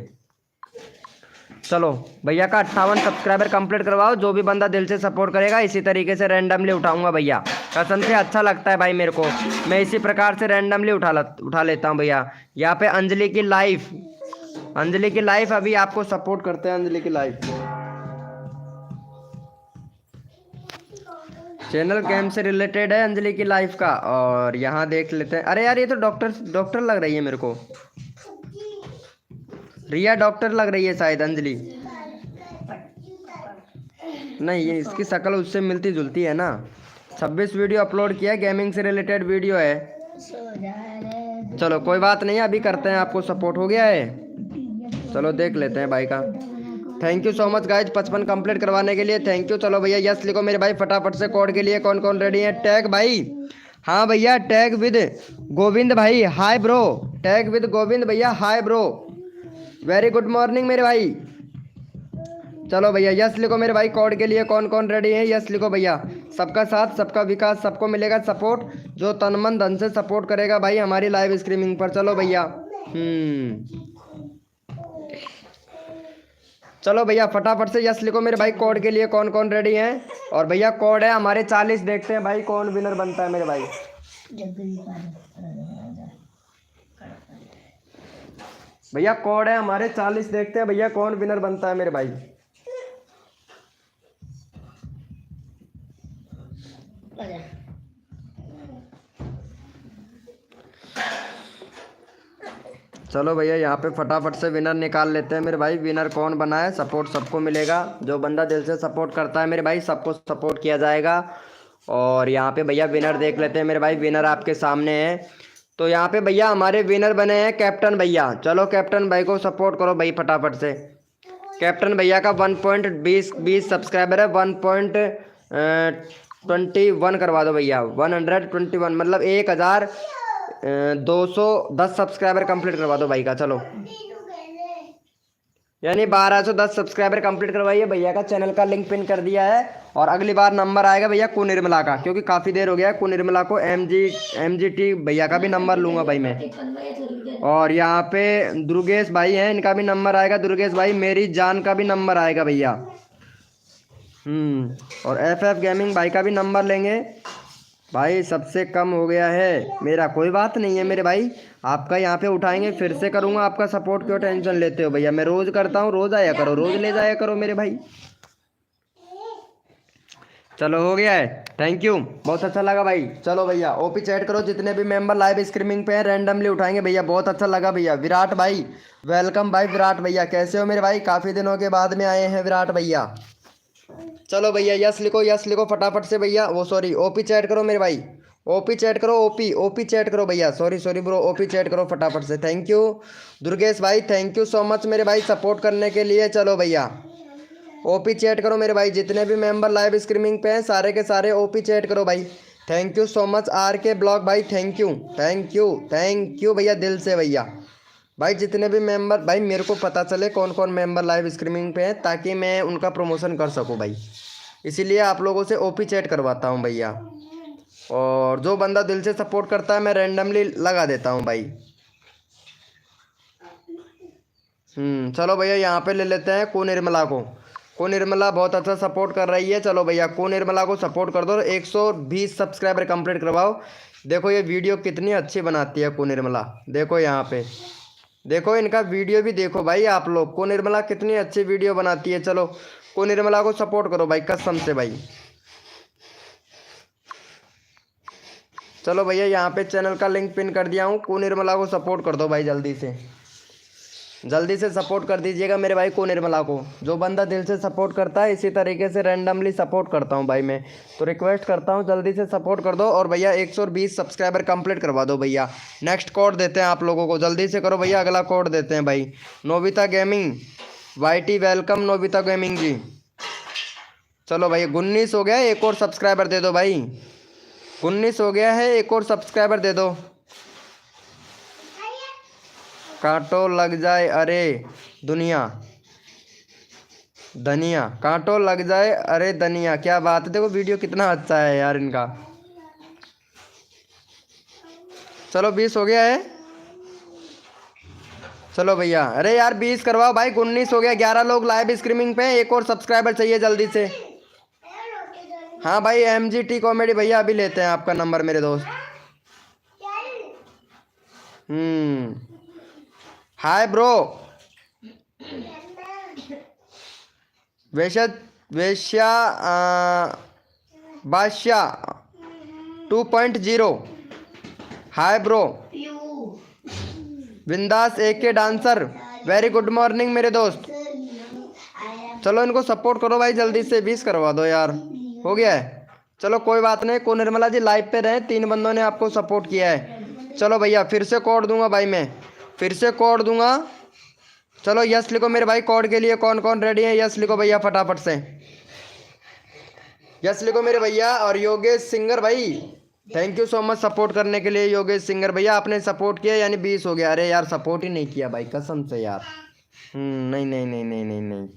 चलो भैया का 58 सब्सक्राइबर कंप्लीट करवाओ। जो भी बंदा दिल से सपोर्ट करेगा इसी तरीके से रैंडमली उठाऊंगा भैया। कसम से अच्छा लगता है भाई मेरे को, मैं इसी प्रकार से रैंडमली उठा लेता हूँ भैया। यहाँ पे अंजलि की लाइफ, अंजलि की लाइफ अभी आपको सपोर्ट करते हैं। अंजलि की लाइफ चैनल गेम से रिलेटेड है अंजलि की लाइफ का। और यहाँ देख लेते हैं। अरे यार ये तो डॉक्टर लग रही है मेरे को। रिया डॉक्टर लग रही है शायद अंजलि। नहीं ये इसकी शक्ल उससे मिलती जुलती है ना। 26 वीडियो अपलोड किया, गेमिंग से रिलेटेड वीडियो है। चलो कोई बात नहीं, अभी करते हैं, आपको सपोर्ट हो गया है। चलो देख लेते हैं भाई का। Thank you so much guys 55 complete करवाने के लिए, थैंक यू। चलो भैया यस लिखो मेरे भाई फटाफट से। कोड के लिए कौन कौन रेडी है? टैग भाई, हाँ भैया टैग विद गोविंद भाई, hi bro. Tag with Govind भैया, hi bro, very good morning मेरे भाई। चलो भैया यस लिखो मेरे भाई। कोड के लिए कौन कौन रेडी है? यस लिखो भैया। सबका साथ सबका विकास, सबको मिलेगा सपोर्ट। जो तन मन धन से सपोर्ट करेगा भाई हमारी लाइव स्ट्रीमिंग पर। चलो भैया चलो भैया फटाफट से यस लिखो मेरे भाई। कोड के लिए कौन कौन रेडी है? और भैया कोड है हमारे 40। देखते हैं भाई कौन विनर बनता है मेरे भाई। भैया कोड है हमारे 40, देखते हैं भैया कौन विनर बनता है मेरे भाई। चलो भैया यहाँ पे फटाफट से विनर निकाल लेते हैं मेरे भाई। विनर कौन बना है? सपोर्ट सबको मिलेगा। जो बंदा दिल से सपोर्ट करता है मेरे भाई सबको सपोर्ट किया जाएगा। और यहाँ पे भैया विनर देख लेते हैं मेरे भाई। विनर आपके सामने है। तो यहाँ पे भैया हमारे विनर बने हैं कैप्टन भैया। चलो कैप्टन भाई को सपोर्ट करो भाई फटाफट से। कैप्टन भैया का 1.20 सब्सक्राइबर है। 1.21 करवा दो भैया। 121 मतलब 1210 सब्सक्राइबर कंप्लीट करवा दो भाई का। चलो यानी 1210 सब्सक्राइबर कंप्लीट करवाइए। भैया का चैनल का लिंक पिन कर दिया है। और अगली बार नंबर आएगा भैया कुनिर्मला का, क्योंकि काफ़ी देर हो गया है। कुनिर्मला को MGT भैया का भी नंबर लूँगा भाई मैं। और यहाँ पे दुर्गेश भाई हैं, इनका भी नंबर आएगा। दुर्गेश भाई मेरी जान का भी नंबर आएगा भैया। और FF गेमिंग भाई का भी नंबर लेंगे भाई। सबसे कम हो गया है मेरा, कोई बात नहीं है मेरे भाई। आपका यहाँ पे उठाएंगे, फिर से करूँगा आपका सपोर्ट। क्यों टेंशन लेते हो भैया? मैं रोज़ करता हूँ, रोज़ आया करो, रोज़ ले जाया करो मेरे भाई। चलो हो गया है, थैंक यू, बहुत अच्छा लगा भाई। चलो भैया OP चैट करो। जितने भी मेंबर लाइव स्ट्रीमिंग पे हैं रैंडमली उठाएंगे भैया। बहुत अच्छा लगा भैया। विराट भाई वेलकम भाई। विराट भैया कैसे हो मेरे भाई? काफ़ी दिनों के बाद में आए हैं विराट भैया। चलो भैया यस लिखो फटाफट से भैया। वो सॉरी OP चैट करो मेरे भाई। OP चैट करो, OP चैट करो भैया। सॉरी ब्रो, OP चैट करो फटाफट से। थैंक यू दुर्गेश भाई, थैंक यू सो मच मेरे भाई सपोर्ट करने के लिए। चलो भैया OP चैट करो मेरे भाई। जितने भी मेंबर लाइव स्ट्रीमिंग पे हैं सारे के सारे OP चैट करो भाई। Thank you so much RK blog भाई, थैंक यू भैया दिल से भैया। भाई जितने भी मेंबर भाई, मेरे को पता चले कौन कौन मेंबर लाइव स्ट्रीमिंग पे हैं, ताकि मैं उनका प्रमोशन कर सकूं भाई। इसीलिए आप लोगों से OP चैट करवाता हूं भैया। और जो बंदा दिल से सपोर्ट करता है मैं रैंडमली लगा देता हूं भाई। चलो भैया यहाँ पे ले लेते हैं कुनिर्मला को। कुनिर्मला बहुत अच्छा सपोर्ट कर रही है। चलो भैया कुनिर्मला को सपोर्ट कर दो। 120 सब्सक्राइबर कंप्लीट करवाओ। देखो ये वीडियो कितनी अच्छी बनाती है कुनिर्मला। देखो यहाँ पे देखो, इनका वीडियो भी देखो भाई आप लोग। कुनिर्मला कितनी अच्छी वीडियो बनाती है। चलो कुनिर्मला को सपोर्ट करो भाई कसम से भाई। चलो भैया यहाँ पे चैनल का लिंक पिन कर दिया हूँ। कुनिर्मला को सपोर्ट कर दो भाई, जल्दी से सपोर्ट कर दीजिएगा मेरे भाई कुनिर्मला को। जो बंदा दिल से सपोर्ट करता है इसी तरीके से रैंडमली सपोर्ट करता हूँ भाई मैं। तो रिक्वेस्ट करता हूँ जल्दी से सपोर्ट कर दो। और भैया 120 सब्सक्राइबर कंप्लीट करवा दो भैया। नेक्स्ट कोड देते हैं आप लोगों को, जल्दी से करो भैया। अगला कोड देते हैं भाई। Nobita gaming YT welcome Nobita gaming ji. चलो भाई 19 हो गया है, एक और सब्सक्राइबर दे दो भाई। 19 हो गया है, एक और सब्सक्राइबर दे दो। कांटो लग जाए अरे धनिया कांटो लग जाए अरे धनिया, क्या बात है। देखो वीडियो कितना अच्छा है यार इनका। चलो 20 हो गया है। चलो भैया, अरे यार 20 करवाओ भाई, 19 हो गया, 11 लोग लाइव स्ट्रीमिंग पे हैं, एक और सब्सक्राइबर चाहिए जल्दी से। हाँ भाई, MGT कॉमेडी भैया अभी लेते हैं आपका नंबर मेरे दोस्त। Hi bro. वैश्या वैश्या बादशाह 2.0। Hi bro. बिंदास AK dancer, very good morning मेरे दोस्त। चलो इनको सपोर्ट करो भाई जल्दी से, 20 करवा दो यार, हो गया है। चलो कोई बात नहीं, को निर्मला जी लाइव पे रहे, 3 बंदों ने आपको सपोर्ट किया है। चलो भैया फिर से कोड दूंगा भाई, मैं फिर से कोड दूंगा। चलो यस लिखो मेरे भाई, कोड के लिए कौन कौन रेडी है, यस लिखो भैया फटाफट से, यस लिखो मेरे भैया। और योगेश सिंगर भाई, thank you so much support करने के लिए योगेश सिंगर भैया, आपने सपोर्ट किया यानी 20 हो गया। अरे यार सपोर्ट ही नहीं किया भाई कसम से यार। नहीं नहीं नहीं नहीं नहीं नहीं।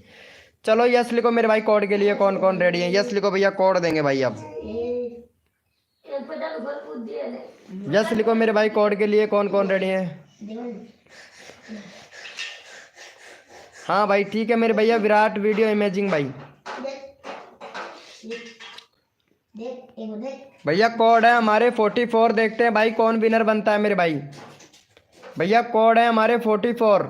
चलो यस लिखो मेरे भाई, कोड के लिए कौन कौन रेडी है, यस लिखो भैया, कोड देंगे भाई अब। यस लिखो मेरे भाई, कोड के लिए कौन कौन रेडी है। हाँ भाई ठीक है मेरे भैया, विराट वीडियो इमेजिंग भाई। भैया कोड है हमारे 44, देखते हैं भाई कौन विनर बनता है मेरे भाई। भैया कोड है हमारे 44।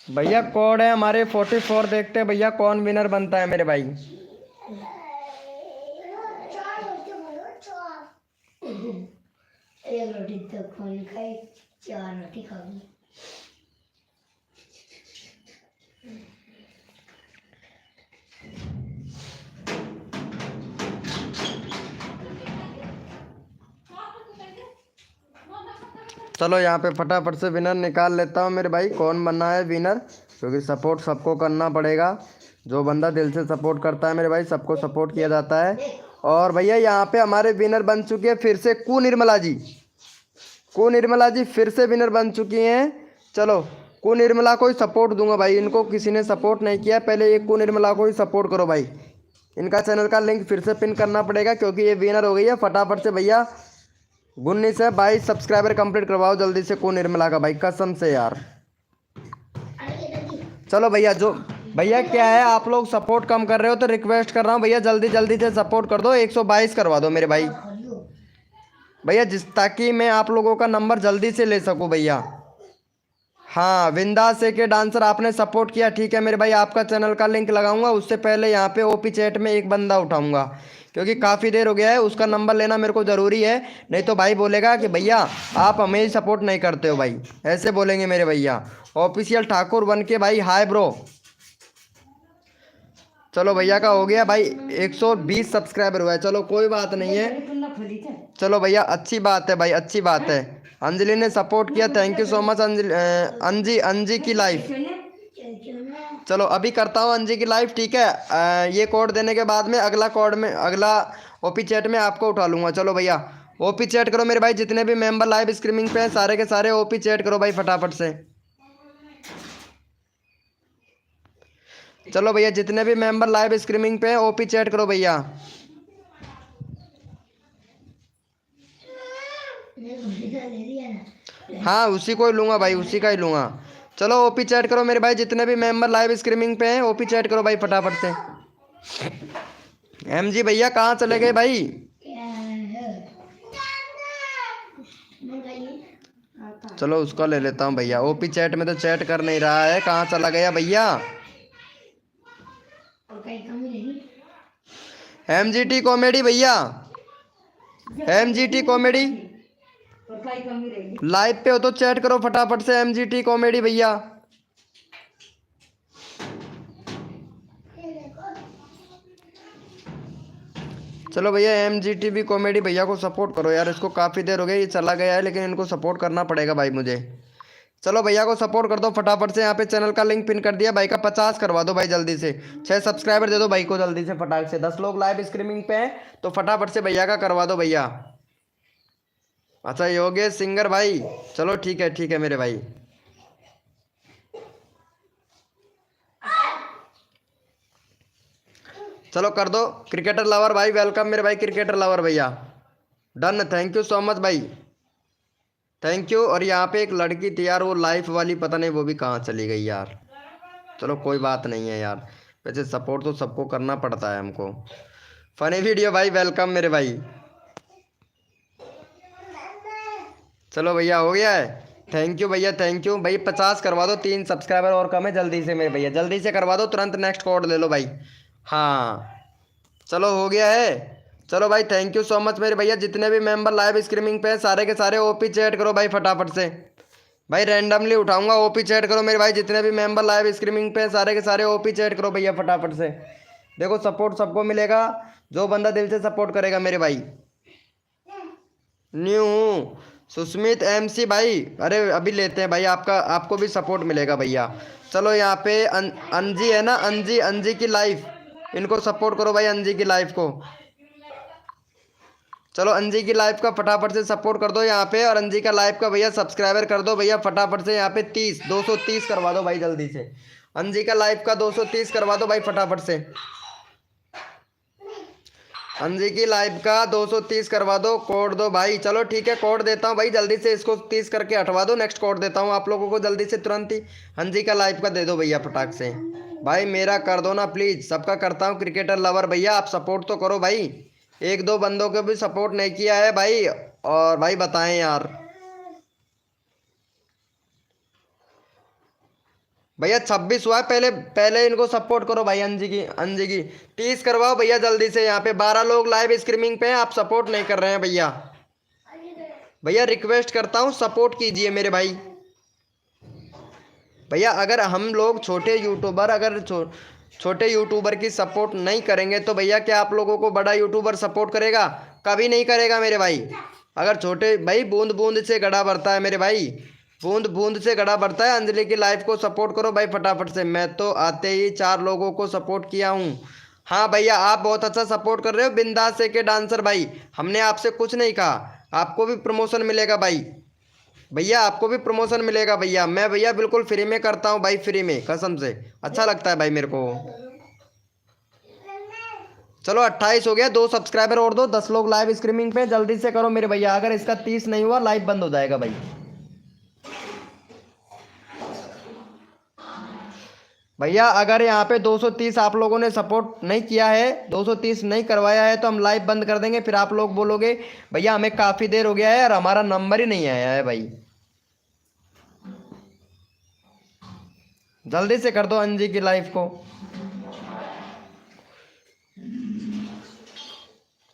भैया कोड है हमारे 44, देखते हैं भैया कौन विनर बनता है मेरे भाई। एक रोटी तो खोल खाई, 4 रोटी खाऊंगी। चलो यहाँ पे फटाफट से विनर निकाल लेता हूँ मेरे भाई, कौन बनना है विनर, क्योंकि सपोर्ट सबको करना पड़ेगा। जो बंदा दिल से सपोर्ट करता है मेरे भाई, सबको सपोर्ट किया जाता है। और भैया यहाँ पे हमारे विनर बन चुके हैं फिर से कु निर्मला जी। कु निर्मला जी फिर से विनर बन चुकी हैं। चलो कु निर्मला को ही सपोर्ट दूंगा भाई, इनको किसी ने सपोर्ट नहीं किया, पहले ये कु निर्मला को ही सपोर्ट करो भाई। इनका चैनल का लिंक फिर से पिन करना पड़ेगा क्योंकि ये विनर हो गई है। फटाफट से भैया 19 से 22 सब्सक्राइबर कंप्लीट करवाओ जल्दी से को निर्मला का भाई, कसम से यार। चलो भैया, जो भैया क्या है आप लोग सपोर्ट कम कर रहे हो तो रिक्वेस्ट कर रहा हूँ भैया जल्दी जल्दी से सपोर्ट कर दो, 122 करवा दो मेरे भाई। भैया ताकि मैं आप लोगों का नंबर जल्दी से ले सकूँ भैया। हाँ विंदास के डांसर आपने सपोर्ट किया, ठीक है मेरे भाई, आपका चैनल का लिंक लगाऊंगा। उससे पहले यहाँ पे OP चैट में एक बंदा उठाऊंगा क्योंकि काफ़ी देर हो गया है, उसका नंबर लेना मेरे को ज़रूरी है। नहीं तो भाई बोलेगा कि भैया आप हमें ही सपोर्ट नहीं करते हो भाई, ऐसे बोलेंगे मेरे भैया। ऑफिशियल ठाकुर बन के भाई, हाय ब्रो। चलो भैया का हो गया भाई, 120 सब्सक्राइबर हुआ है, चलो कोई बात नहीं है। चलो भैया अच्छी बात है भाई, अच्छी बात है। अंजलि ने सपोर्ट किया, थैंक यू सो मच अंजी अंजी की लाइफ। चलो अभी करता हूँ अंजी की लाइफ, ठीक है। ये कोड देने के बाद में अगला कोड में अगला OP चैट में आपको उठा लूँगा। चलो भैया OP चैट करो मेरे भाई, जितने भी मेंबर लाइव स्ट्रीमिंग पे हैं सारे के सारे OP चैट करो भाई फटाफट से। चलो भैया जितने भी मेंबर लाइव स्ट्रीमिंग पे हैं OP चैट करो भैया। हाँ उसी को ही लूँगा भाई, उसी का ही लूँगा। चलो OP चैट करो मेरे भाई, जितने भी मेंबर लाइव स्ट्रीमिंग पे हैं OP चैट करो भाई फटाफट से। MG भैया कहाँ चले गए भाई? चलो उसका ले लेता हूँ भैया, OP चैट में तो चैट कर नहीं रहा है, कहाँ चला गया भैया? MGT कॉमेडी भैया, MGT कॉमेडी लाइव पे हो तो चैट करो फटाफट से, MGT कॉमेडी भैया। चलो भैया MGT भी कॉमेडी भैया को सपोर्ट करो यार, इसको काफ़ी देर हो गई, ये चला गया है लेकिन इनको सपोर्ट करना पड़ेगा भाई मुझे। चलो भैया को सपोर्ट कर दो फटाफट से, यहाँ पे चैनल का लिंक पिन कर दिया भाई का, 50 करवा दो भाई जल्दी से, 6 सब्सक्राइबर दे दो भाई को जल्दी से फटाक से। 10 लोग लाइव स्ट्रीमिंग पे हैं तो फटाफट से भैया का करवा दो भैया। अच्छा योगेश सिंगर भाई, चलो ठीक है मेरे भाई। चलो कर दो। क्रिकेटर लवर भाई वेलकम मेरे भाई, क्रिकेटर लवर भैया। Done, thank you so much भाई, थैंक यू। और यहाँ पे एक लड़की थी यार, वो लाइफ वाली, पता नहीं वो भी कहाँ चली गई यार। चलो कोई बात नहीं है यार, वैसे सपोर्ट तो सबको करना पड़ता है हमको। फनी वीडियो भाई, वेलकम मेरे भाई। चलो भैया हो गया है, थैंक यू भैया, थैंक यू भाई। 50 करवा दो, 3 सब्सक्राइबर और कम है, जल्दी से मेरे भैया, जल्दी से करवा दो, तुरंत नेक्स्ट कोड ले लो भाई। हाँ चलो हो गया है। चलो भाई थैंक यू सो मच मेरे भैया। जितने भी मेंबर लाइव स्ट्रीमिंग पे हैं सारे के सारे ओपी चैट करो भाई फटाफट से। भाई रैंडमली उठाऊंगा, ओपी चैट करो मेरे भाई। जितने भी मेंबर लाइव स्ट्रीमिंग पे हैं सारे के सारे ओपी चैट करो भैया फटाफट से। देखो सपोर्ट सबको मिलेगा, जो बंदा दिल से सपोर्ट करेगा मेरे भाई। न्यू हूँ सुस्मित एमसी भाई, अरे अभी लेते हैं भाई, आपका आपको भी सपोर्ट मिलेगा भैया। चलो यहाँ पे अंजी है ना, अंजी, अंजी की लाइफ, इनको सपोर्ट करो भाई, अंजी की लाइफ को। चलो अंजी की लाइफ का फटाफट से सपोर्ट कर दो यहाँ पे, और अंजी का लाइफ का भैया सब्सक्राइबर कर दो भैया फटाफट से। यहाँ पे 230 करवा दो भाई जल्दी से। अंजी का लाइफ का 230 करवा दो भाई फटाफट से। अंजी की लाइव का 230 करवा दो, कोड दो भाई। चलो ठीक है कोड देता हूँ भाई, जल्दी से इसको 30 करके हटवा दो, नेक्स्ट कोड देता हूँ आप लोगों को जल्दी से तुरंत ही। अंजी का लाइव का दे दो भैया फटाक से भाई, मेरा कर दो ना प्लीज़, सबका करता हूँ। क्रिकेटर लवर भैया आप सपोर्ट तो करो भाई, एक दो बंदों को भी सपोर्ट नहीं किया है भाई, और भाई बताएं यार। भैया 26 हुआ है, पहले पहले इनको सपोर्ट करो भाई। अंजी की 30 करवाओ भैया जल्दी से। यहाँ पे 12 लोग लाइव स्ट्रीमिंग पे हैं, आप सपोर्ट नहीं कर रहे हैं भैया। भैया रिक्वेस्ट करता हूँ सपोर्ट कीजिए मेरे भाई। भैया अगर हम लोग छोटे यूट्यूबर, अगर छोटे यूट्यूबर की सपोर्ट नहीं करेंगे तो भैया क्या आप लोगों को बड़ा यूट्यूबर सपोर्ट करेगा? कभी नहीं करेगा मेरे भाई। अगर छोटे भाई, बूंद बूंद से गड्ढा भरता है मेरे भाई, बूंद बूंद से गड्ढा भरता है। अंजलि की लाइफ को सपोर्ट करो भाई फटाफट से। मैं तो आते ही 4 लोगों को सपोर्ट किया हूँ। हाँ भैया आप बहुत अच्छा सपोर्ट कर रहे हो, बिंदास से के डांसर भाई, हमने आपसे कुछ नहीं कहा, आपको भी प्रमोशन मिलेगा भाई। भैया आपको भी प्रमोशन मिलेगा भैया, मैं भैया बिल्कुल फ्री में करता हूँ भाई, फ्री में कसम से, अच्छा लगता है भाई मेरे को। चलो 28 हो गया, 2 सब्सक्राइबर और दो, 10 लोग लाइव स्ट्रीमिंग पे, जल्दी से करो मेरे भैया। अगर इसका 30 नहीं हुआ लाइव बंद हो जाएगा भाई। भैया अगर यहाँ पे 230 आप लोगों ने सपोर्ट नहीं किया है, 230 नहीं करवाया है, तो हम लाइव बंद कर देंगे। फिर आप लोग बोलोगे भैया हमें काफ़ी देर हो गया है और हमारा नंबर ही नहीं आया है भाई। जल्दी से कर दो अंजी की लाइफ को।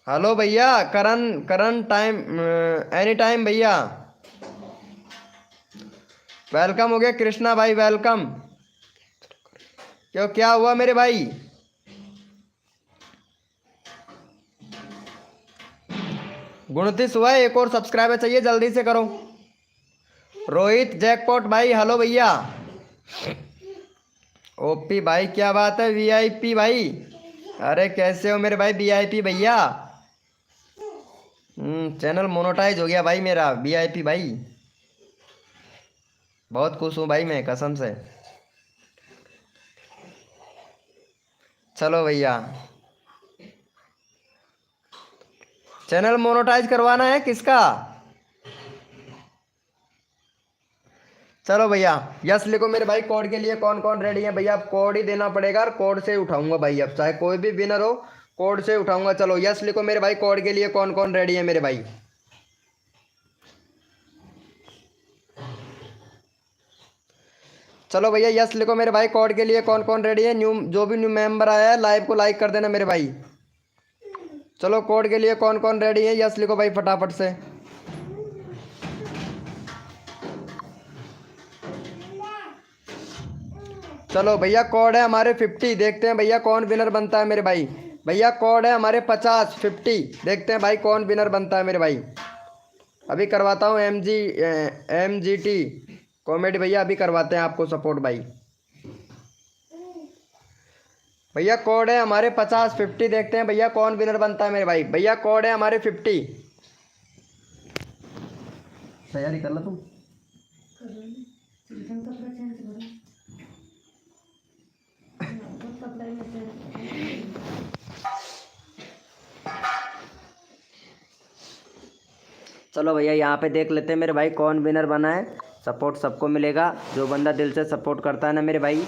हेलो भैया, Karan Karan time, any time भैया, वेलकम हो गया। कृष्णा भाई वेलकम। क्यों क्या हुआ मेरे भाई? गुणतीस हुआ है, एक और सब्सक्राइबर चाहिए, जल्दी से करो। रोहित जैकपॉट भाई हेलो भैया। ओपी भाई क्या बात है, वीआईपी भाई, अरे कैसे हो मेरे भाई वीआईपी भैया। चैनल मोनेटाइज हो गया भाई मेरा, वीआईपी भाई, बहुत खुश हूँ भाई मैं कसम से। चलो भैया चैनल मोनेटाइज करवाना है किसका? चलो भैया यस लिखो मेरे भाई। कोड के लिए कौन कौन रेडी है भैया? अब कोड ही देना पड़ेगा और कोड से उठाऊंगा भाई, अब चाहे कोई भी विनर हो कोड से उठाऊंगा। चलो यस लिखो मेरे भाई, कोड के लिए कौन कौन रेडी है मेरे भाई? चलो भैया यस लिखो मेरे भाई, कोड के लिए कौन कौन रेडी है? न्यू, जो भी न्यू मेंबर आया है लाइव को लाइक कर देना मेरे भाई। चलो कोड के लिए कौन कौन रेडी है, यस लिखो भाई फटाफट से। चलो भैया कोड है हमारे 50, देखते हैं भैया कौन विनर बनता है मेरे भाई। भैया कोड है हमारे 50, 50, देखते हैं भाई कौन विनर बनता है मेरे भाई। अभी करवाता हूँ MGT कॉमेडी भैया, अभी करवाते हैं आपको सपोर्ट भाई। भैया कोड है हमारे 50, 50, देखते हैं भैया कौन विनर बनता है मेरे भाई। भैया कोड है हमारे 50। तैयारी कर लो तुम। चलो भैया यहाँ पे देख लेते हैं मेरे भाई कौन विनर बना है। सपोर्ट सबको मिलेगा, जो बंदा दिल से सपोर्ट करता है ना मेरे भाई।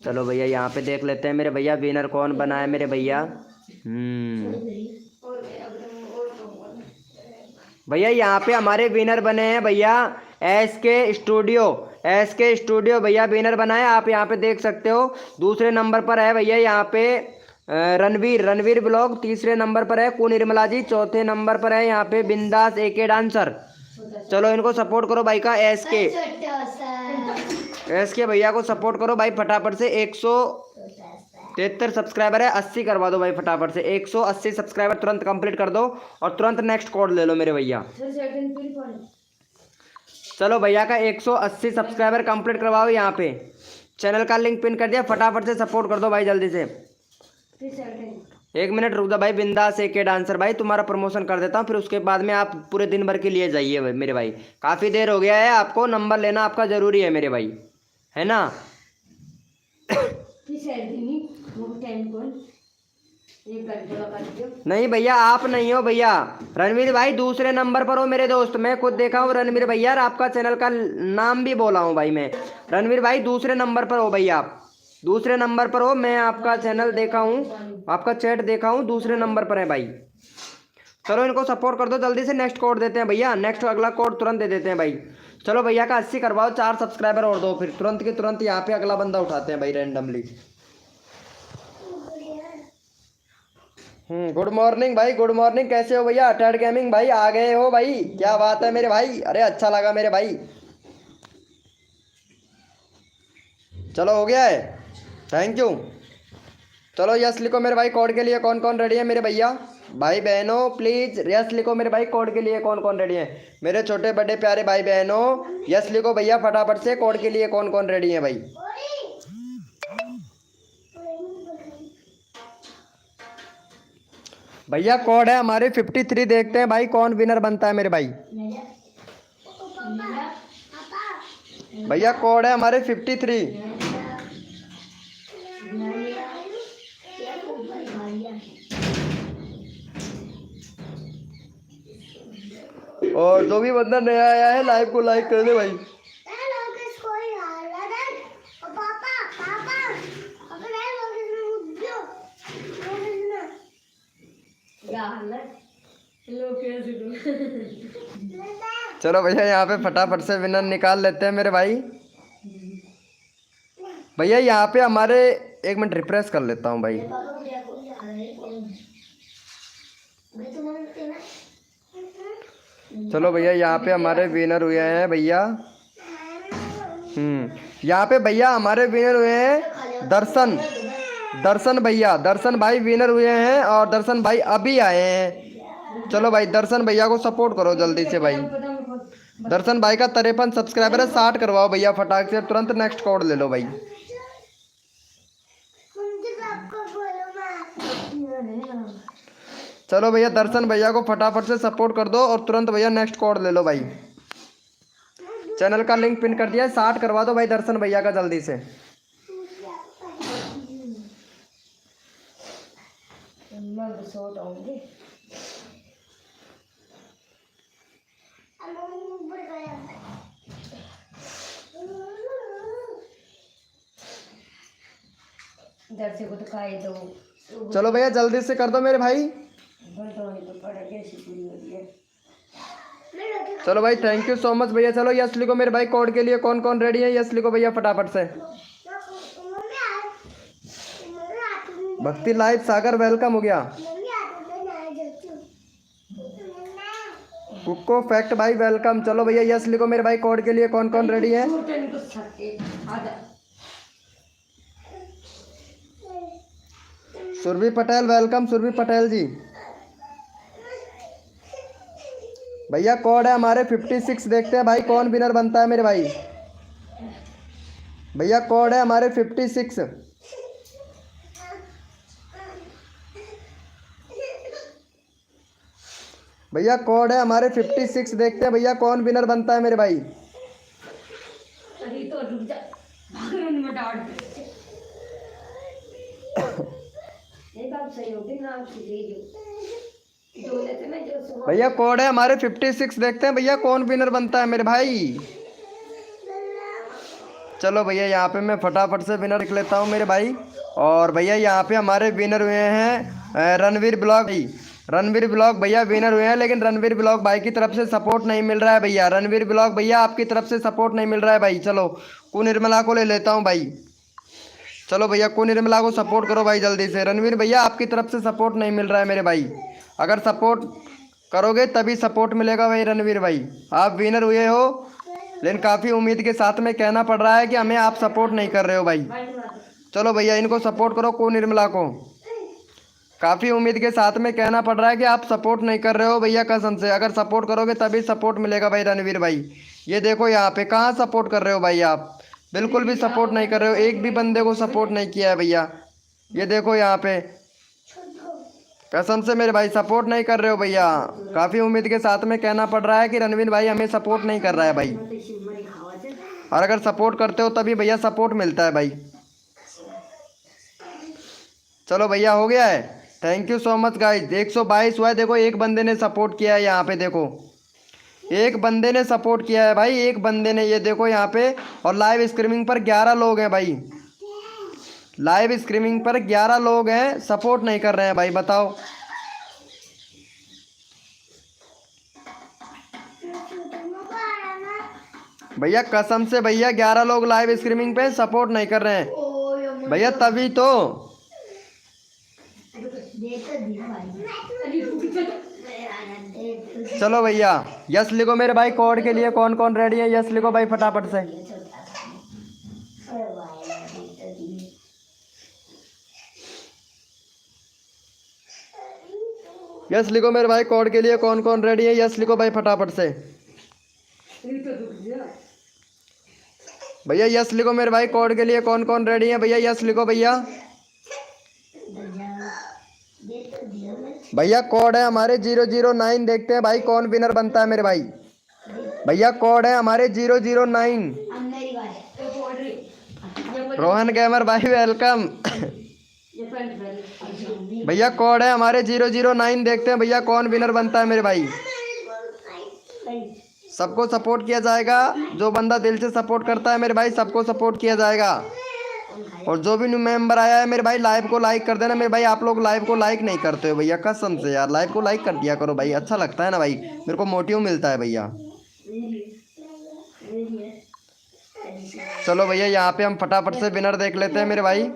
चलो भैया यहाँ पे देख लेते हैं मेरे भैया विनर कौन बना है मेरे भैया। भैया यहाँ पे हमारे विनर बने हैं भैया एस के स्टूडियो भैया विनर बना है। आप यहाँ पे देख सकते हो। दूसरे नंबर पर है भैया यहाँ पे रणवीर ब्लॉग। तीसरे नंबर पर है कू निर्मला जी। चौथे नंबर पर है यहाँ पे बिंदास एके डांसर। चलो इनको सपोर्ट करो भाई का एस के भैया को सपोर्ट करो भाई फटाफट से। 173 सब्सक्राइबर है, 80 करवा दो भाई फटाफट से। 180 सब्सक्राइबर तुरंत कंप्लीट कर दो और तुरंत नेक्स्ट कोड ले लो मेरे भैया। चलो भैया का 180 सब्सक्राइबर कंप्लीट करवाओ। यहाँ पे चैनल का लिंक पिन कर दिया, फटाफट से सपोर्ट कर दो भाई जल्दी से। 1 मिनट रुक दो भाई। बिंदास एके डांसर भाई तुम्हारा प्रमोशन कर देता हूँ, फिर उसके बाद में आप पूरे दिन भर के लिए जाइए भाई मेरे भाई। काफ़ी देर हो गया है, आपको नंबर लेना आपका ज़रूरी है मेरे भाई, है ना। नहीं भैया आप नहीं हो भैया, रणवीर भाई दूसरे नंबर पर हो मेरे दोस्त। मैं खुद देखा हूँ रणवीर भैया, आपका चैनल का नाम भी बोला हूँ भाई मैं। रणवीर भाई दूसरे नंबर पर हो भैया, आप दूसरे नंबर पर हो। मैं आपका चैनल देखा हूँ, आपका चैट देखा हूँ, दूसरे नंबर पर है भाई। चलो इनको सपोर्ट कर दो जल्दी से। नेक्स्ट कोड देते हैं भैया, नेक्स्ट अगला कोड तुरंत दे देते हैं भाई। चलो भैया का 80 करवाओ, 4 सब्सक्राइबर और दो, फिर तुरंत के तुरंत यहाँ पे अगला बंदा उठाते हैं भाई रैंडमली। गुड मॉर्निंग भाई, गुड मॉर्निंग। कैसे हो भैया? टेड गेमिंग भाई आ गए हो भाई, क्या बात है मेरे भाई। अरे अच्छा लगा मेरे भाई। चलो हो गया है, थैंक यू। चलो यस लिखो मेरे भाई कोड के लिए। कौन कौन रेडी है मेरे भैया? भाई बहनों प्लीज यस लिखो मेरे भाई कोड के लिए। कौन कौन रेडी है मेरे छोटे बड़े प्यारे भाई बहनों? यस लिखो भैया फटाफट से कोड के लिए। कौन कौन रेडी है भाई? भैया कोड है हमारे 53। देखते हैं भाई कौन विनर बनता है मेरे भाई। भैया कोड है हमारे 53। और जो भी बंदा नया आया है लाइव को लाइक कर दे भाई। चलो भैया यहाँ पे फटाफट से विनर निकाल लेते हैं मेरे भाई। भैया यहाँ पे हमारे 1 मिनट रिफ्रेश कर लेता हूँ भाई। चलो भैया यहाँ पे हमारे विनर हुए हैं भैया। यहाँ पे भैया हमारे विनर हुए हैं दर्शन भैया। दर्शन भाई विनर हुए हैं और दर्शन भाई अभी आए हैं। चलो भाई दर्शन भैया को सपोर्ट करो जल्दी से भाई। दर्शन भाई का 53 सब्सक्राइबर है, 60 करवाओ भैया फटाक से। तुरंत नेक्स्ट कोड ले लो भाई। चलो भैया दर्शन भैया को फटाफट से सपोर्ट कर दो और तुरंत भैया नेक्स्ट कोड ले लो भाई। चैनल का लिंक पिन कर दिया, 60 करवा दो भाई दर्शन भैया का जल्दी से। दर्शक को तो खाए दो। चलो भैया जल्दी से कर दो मेरे भाई। चलो भाई थैंक यू सो मच भैया। चलो यस लिखो मेरे भाई कोड के लिए। कौन कौन रेडी है? यस लिखो भैया फटाफट से। भक्ति लाइव सागर वेलकम हो गया। कुको फैक्ट भाई वेलकम। चलो भैया यस लिखो मेरे भाई कोड के लिए। कौन कौन रेडी है? सुरभि पटेल वेलकम। सुरभि पटेल जी भैया कोड है हमारे 56। देखते हैं भाई कौन विनर बनता है मेरे भाई। भैया कोड है हमारे 56। भैया कोड है हमारे 56। देखते हैं भैया कौन विनर बनता है मेरे भाई। दो लेते ना जो सुबह। भैया कोड है हमारे 56। देखते हैं भैया कौन विनर बनता है मेरे भाई। चलो भैया यहाँ पे मैं फटाफट से विनर लिख लेता हूँ मेरे भाई। और भैया यहाँ पे हमारे विनर हुए हैं रणवीर ब्लॉग भाई। रणवीर ब्लॉग भैया विनर हुए हैं, लेकिन रणवीर ब्लॉग भाई की तरफ से सपोर्ट नहीं मिल रहा है भैया। रणवीर ब्लॉग भैया आपकी तरफ से सपोर्ट नहीं मिल रहा है भाई। चलो कु निर्मला को ले लेता हूँ भाई। चलो भैया कु निर्मला को सपोर्ट करो भाई जल्दी से। रणवीर भैया आपकी तरफ से सपोर्ट नहीं मिल रहा है मेरे भाई। अगर सपोर्ट करोगे तभी सपोर्ट मिलेगा भाई रणवीर भाई। आप विनर हुए हो, लेकिन काफ़ी उम्मीद के साथ में कहना पड़ रहा है कि हमें आप सपोर्ट नहीं कर रहे हो भाई। चलो भैया इनको सपोर्ट करो, कु निर्मला को। काफ़ी उम्मीद के साथ में कहना पड़ रहा है कि आप सपोर्ट नहीं कर रहे हो भैया कसम से। अगर सपोर्ट करोगे तभी सपोर्ट मिलेगा भाई रणवीर भाई। ये देखो यहाँ पे कहाँ सपोर्ट कर रहे हो भाई आप। बिल्कुल भी सपोर्ट नहीं कर रहे हो, एक भी बंदे को सपोर्ट नहीं किया है भैया। ये देखो यहाँ पे कसम से मेरे भाई सपोर्ट नहीं कर रहे हो भैया। काफ़ी उम्मीद के साथ में कहना पड़ रहा है कि रणवीर भाई हमें सपोर्ट नहीं कर रहा है भाई। और अगर सपोर्ट करते हो तभी भैया सपोर्ट मिलता है भाई। चलो भैया हो गया है। Thank you so much guys. 122 हुआ है। देखो एक बंदे ने सपोर्ट किया है यहाँ पे, देखो एक बंदे ने सपोर्ट किया है भाई, एक बंदे ने। ये देखो यहाँ पे। और लाइव स्ट्रीमिंग पर 11 लोग हैं भाई। लाइव स्ट्रीमिंग पर 11 लोग हैं, सपोर्ट नहीं कर रहे हैं भाई। बताओ भैया कसम से भैया 11 लोग लाइव स्ट्रीमिंग पे सपोर्ट नहीं कर रहे हैं भैया, तभी तो। चलो भैया यस लिखो मेरे भाई। कोड के लिए कौन कौन रेडी है? यस लिखो भाई फटाफट से। यस लिखो मेरे भाई। कोड के लिए कौन कौन रेडी है? यस लिखो भाई फटाफट से। भैया यस लिखो मेरे भाई। कोड के लिए कौन कौन रेडी है भैया? यस लिखो भैया। भैया कोड है हमारे 009। देखते हैं भाई कौन विनर बनता है मेरे भाई। भैया कोड है हमारे 009। रोहन गेमर भाई वेलकम। भैया कोड है हमारे 009। देखते हैं भैया कौन विनर बनता है मेरे भाई। सबको सपोर्ट किया जाएगा, जो बंदा दिल से सपोर्ट करता है मेरे भाई सबको सपोर्ट किया जाएगा। और जो भी न्यू मेंबर आया है मेरे भाई लाइव को लाइक कर देना मेरे भाई। आप लोग लाइव को लाइक नहीं करते हो भैया कसम से यार। लाइव को लाइक कर दिया करो भाई, अच्छा लगता है ना भाई, मेरे को मोटिव मिलता है भैया। चलो भैया यहाँ पे हम फटाफट से विनर देख लेते हैं मेरे भाई।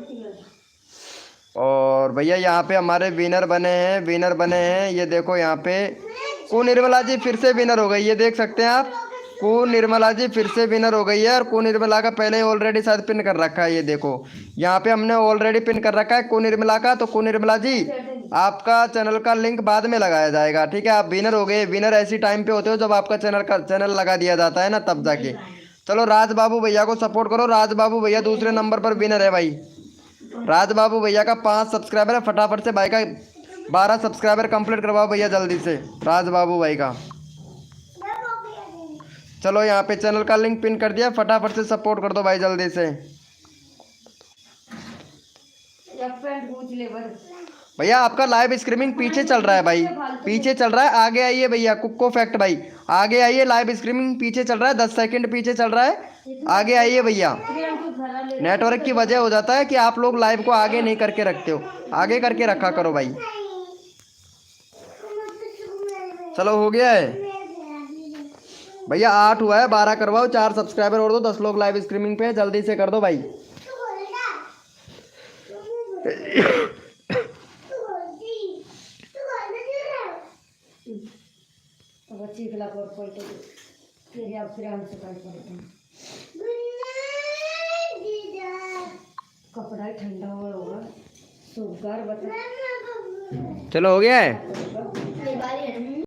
और भैया यहाँ पे हमारे विनर बने हैं, विनर बने हैं। ये देखो यहाँ पे कु निर्मला जी फिर से विनर हो गई, ये देख सकते हैं आप। कु निर्मला जी फिर से विनर हो गई है। और कु निर्मला का पहले ऑलरेडी शायद पिन कर रखा है। ये देखो यहाँ पे हमने ऑलरेडी पिन कर रखा है कु निर्मला का। तो कु निर्मला जी आपका चैनल का लिंक बाद में लगाया जाएगा, ठीक है। आप विनर हो गए। विनर ऐसी टाइम पे होते हो जब आपका चैनल लगा दिया जाता है ना, तब जाके। चलो राज बाबू भैया को सपोर्ट करो। राज बाबू भैया दूसरे नंबर पर विनर है भाई। राज बाबू भैया का 5 सब्सक्राइबर है। फटाफट से भाई का 12 सब्सक्राइबर कंप्लीट करवाओ भैया जल्दी से राज बाबू भाई का। चलो यहाँ पे चैनल का लिंक पिन कर दिया, फटाफट से सपोर्ट कर दो भाई जल्दी से। भैया आपका लाइव स्ट्रीमिंग पीछे चल रहा है भाई, पीछे चल रहा है। आगे आइए भैया कुक्को फैक्ट भाई, आगे आइए। लाइव स्ट्रीमिंग पीछे चल रहा है, 10 सेकंड पीछे चल रहा है। आगे आइए भैया। नेटवर्क की वजह हो जाता है कि आप लोग लाइव को आगे नहीं करके रखते हो, आगे करके रखा करो भाई। चलो हो गया है भैया। 8 हुआ है, 12 करवाओ। 4 सब्सक्राइबर और दो, 10 लोग लाइव स्ट्रीमिंग पे जल्दी से कर दो भाई। कपड़ा ठंडा होगा। चलो हो गया है।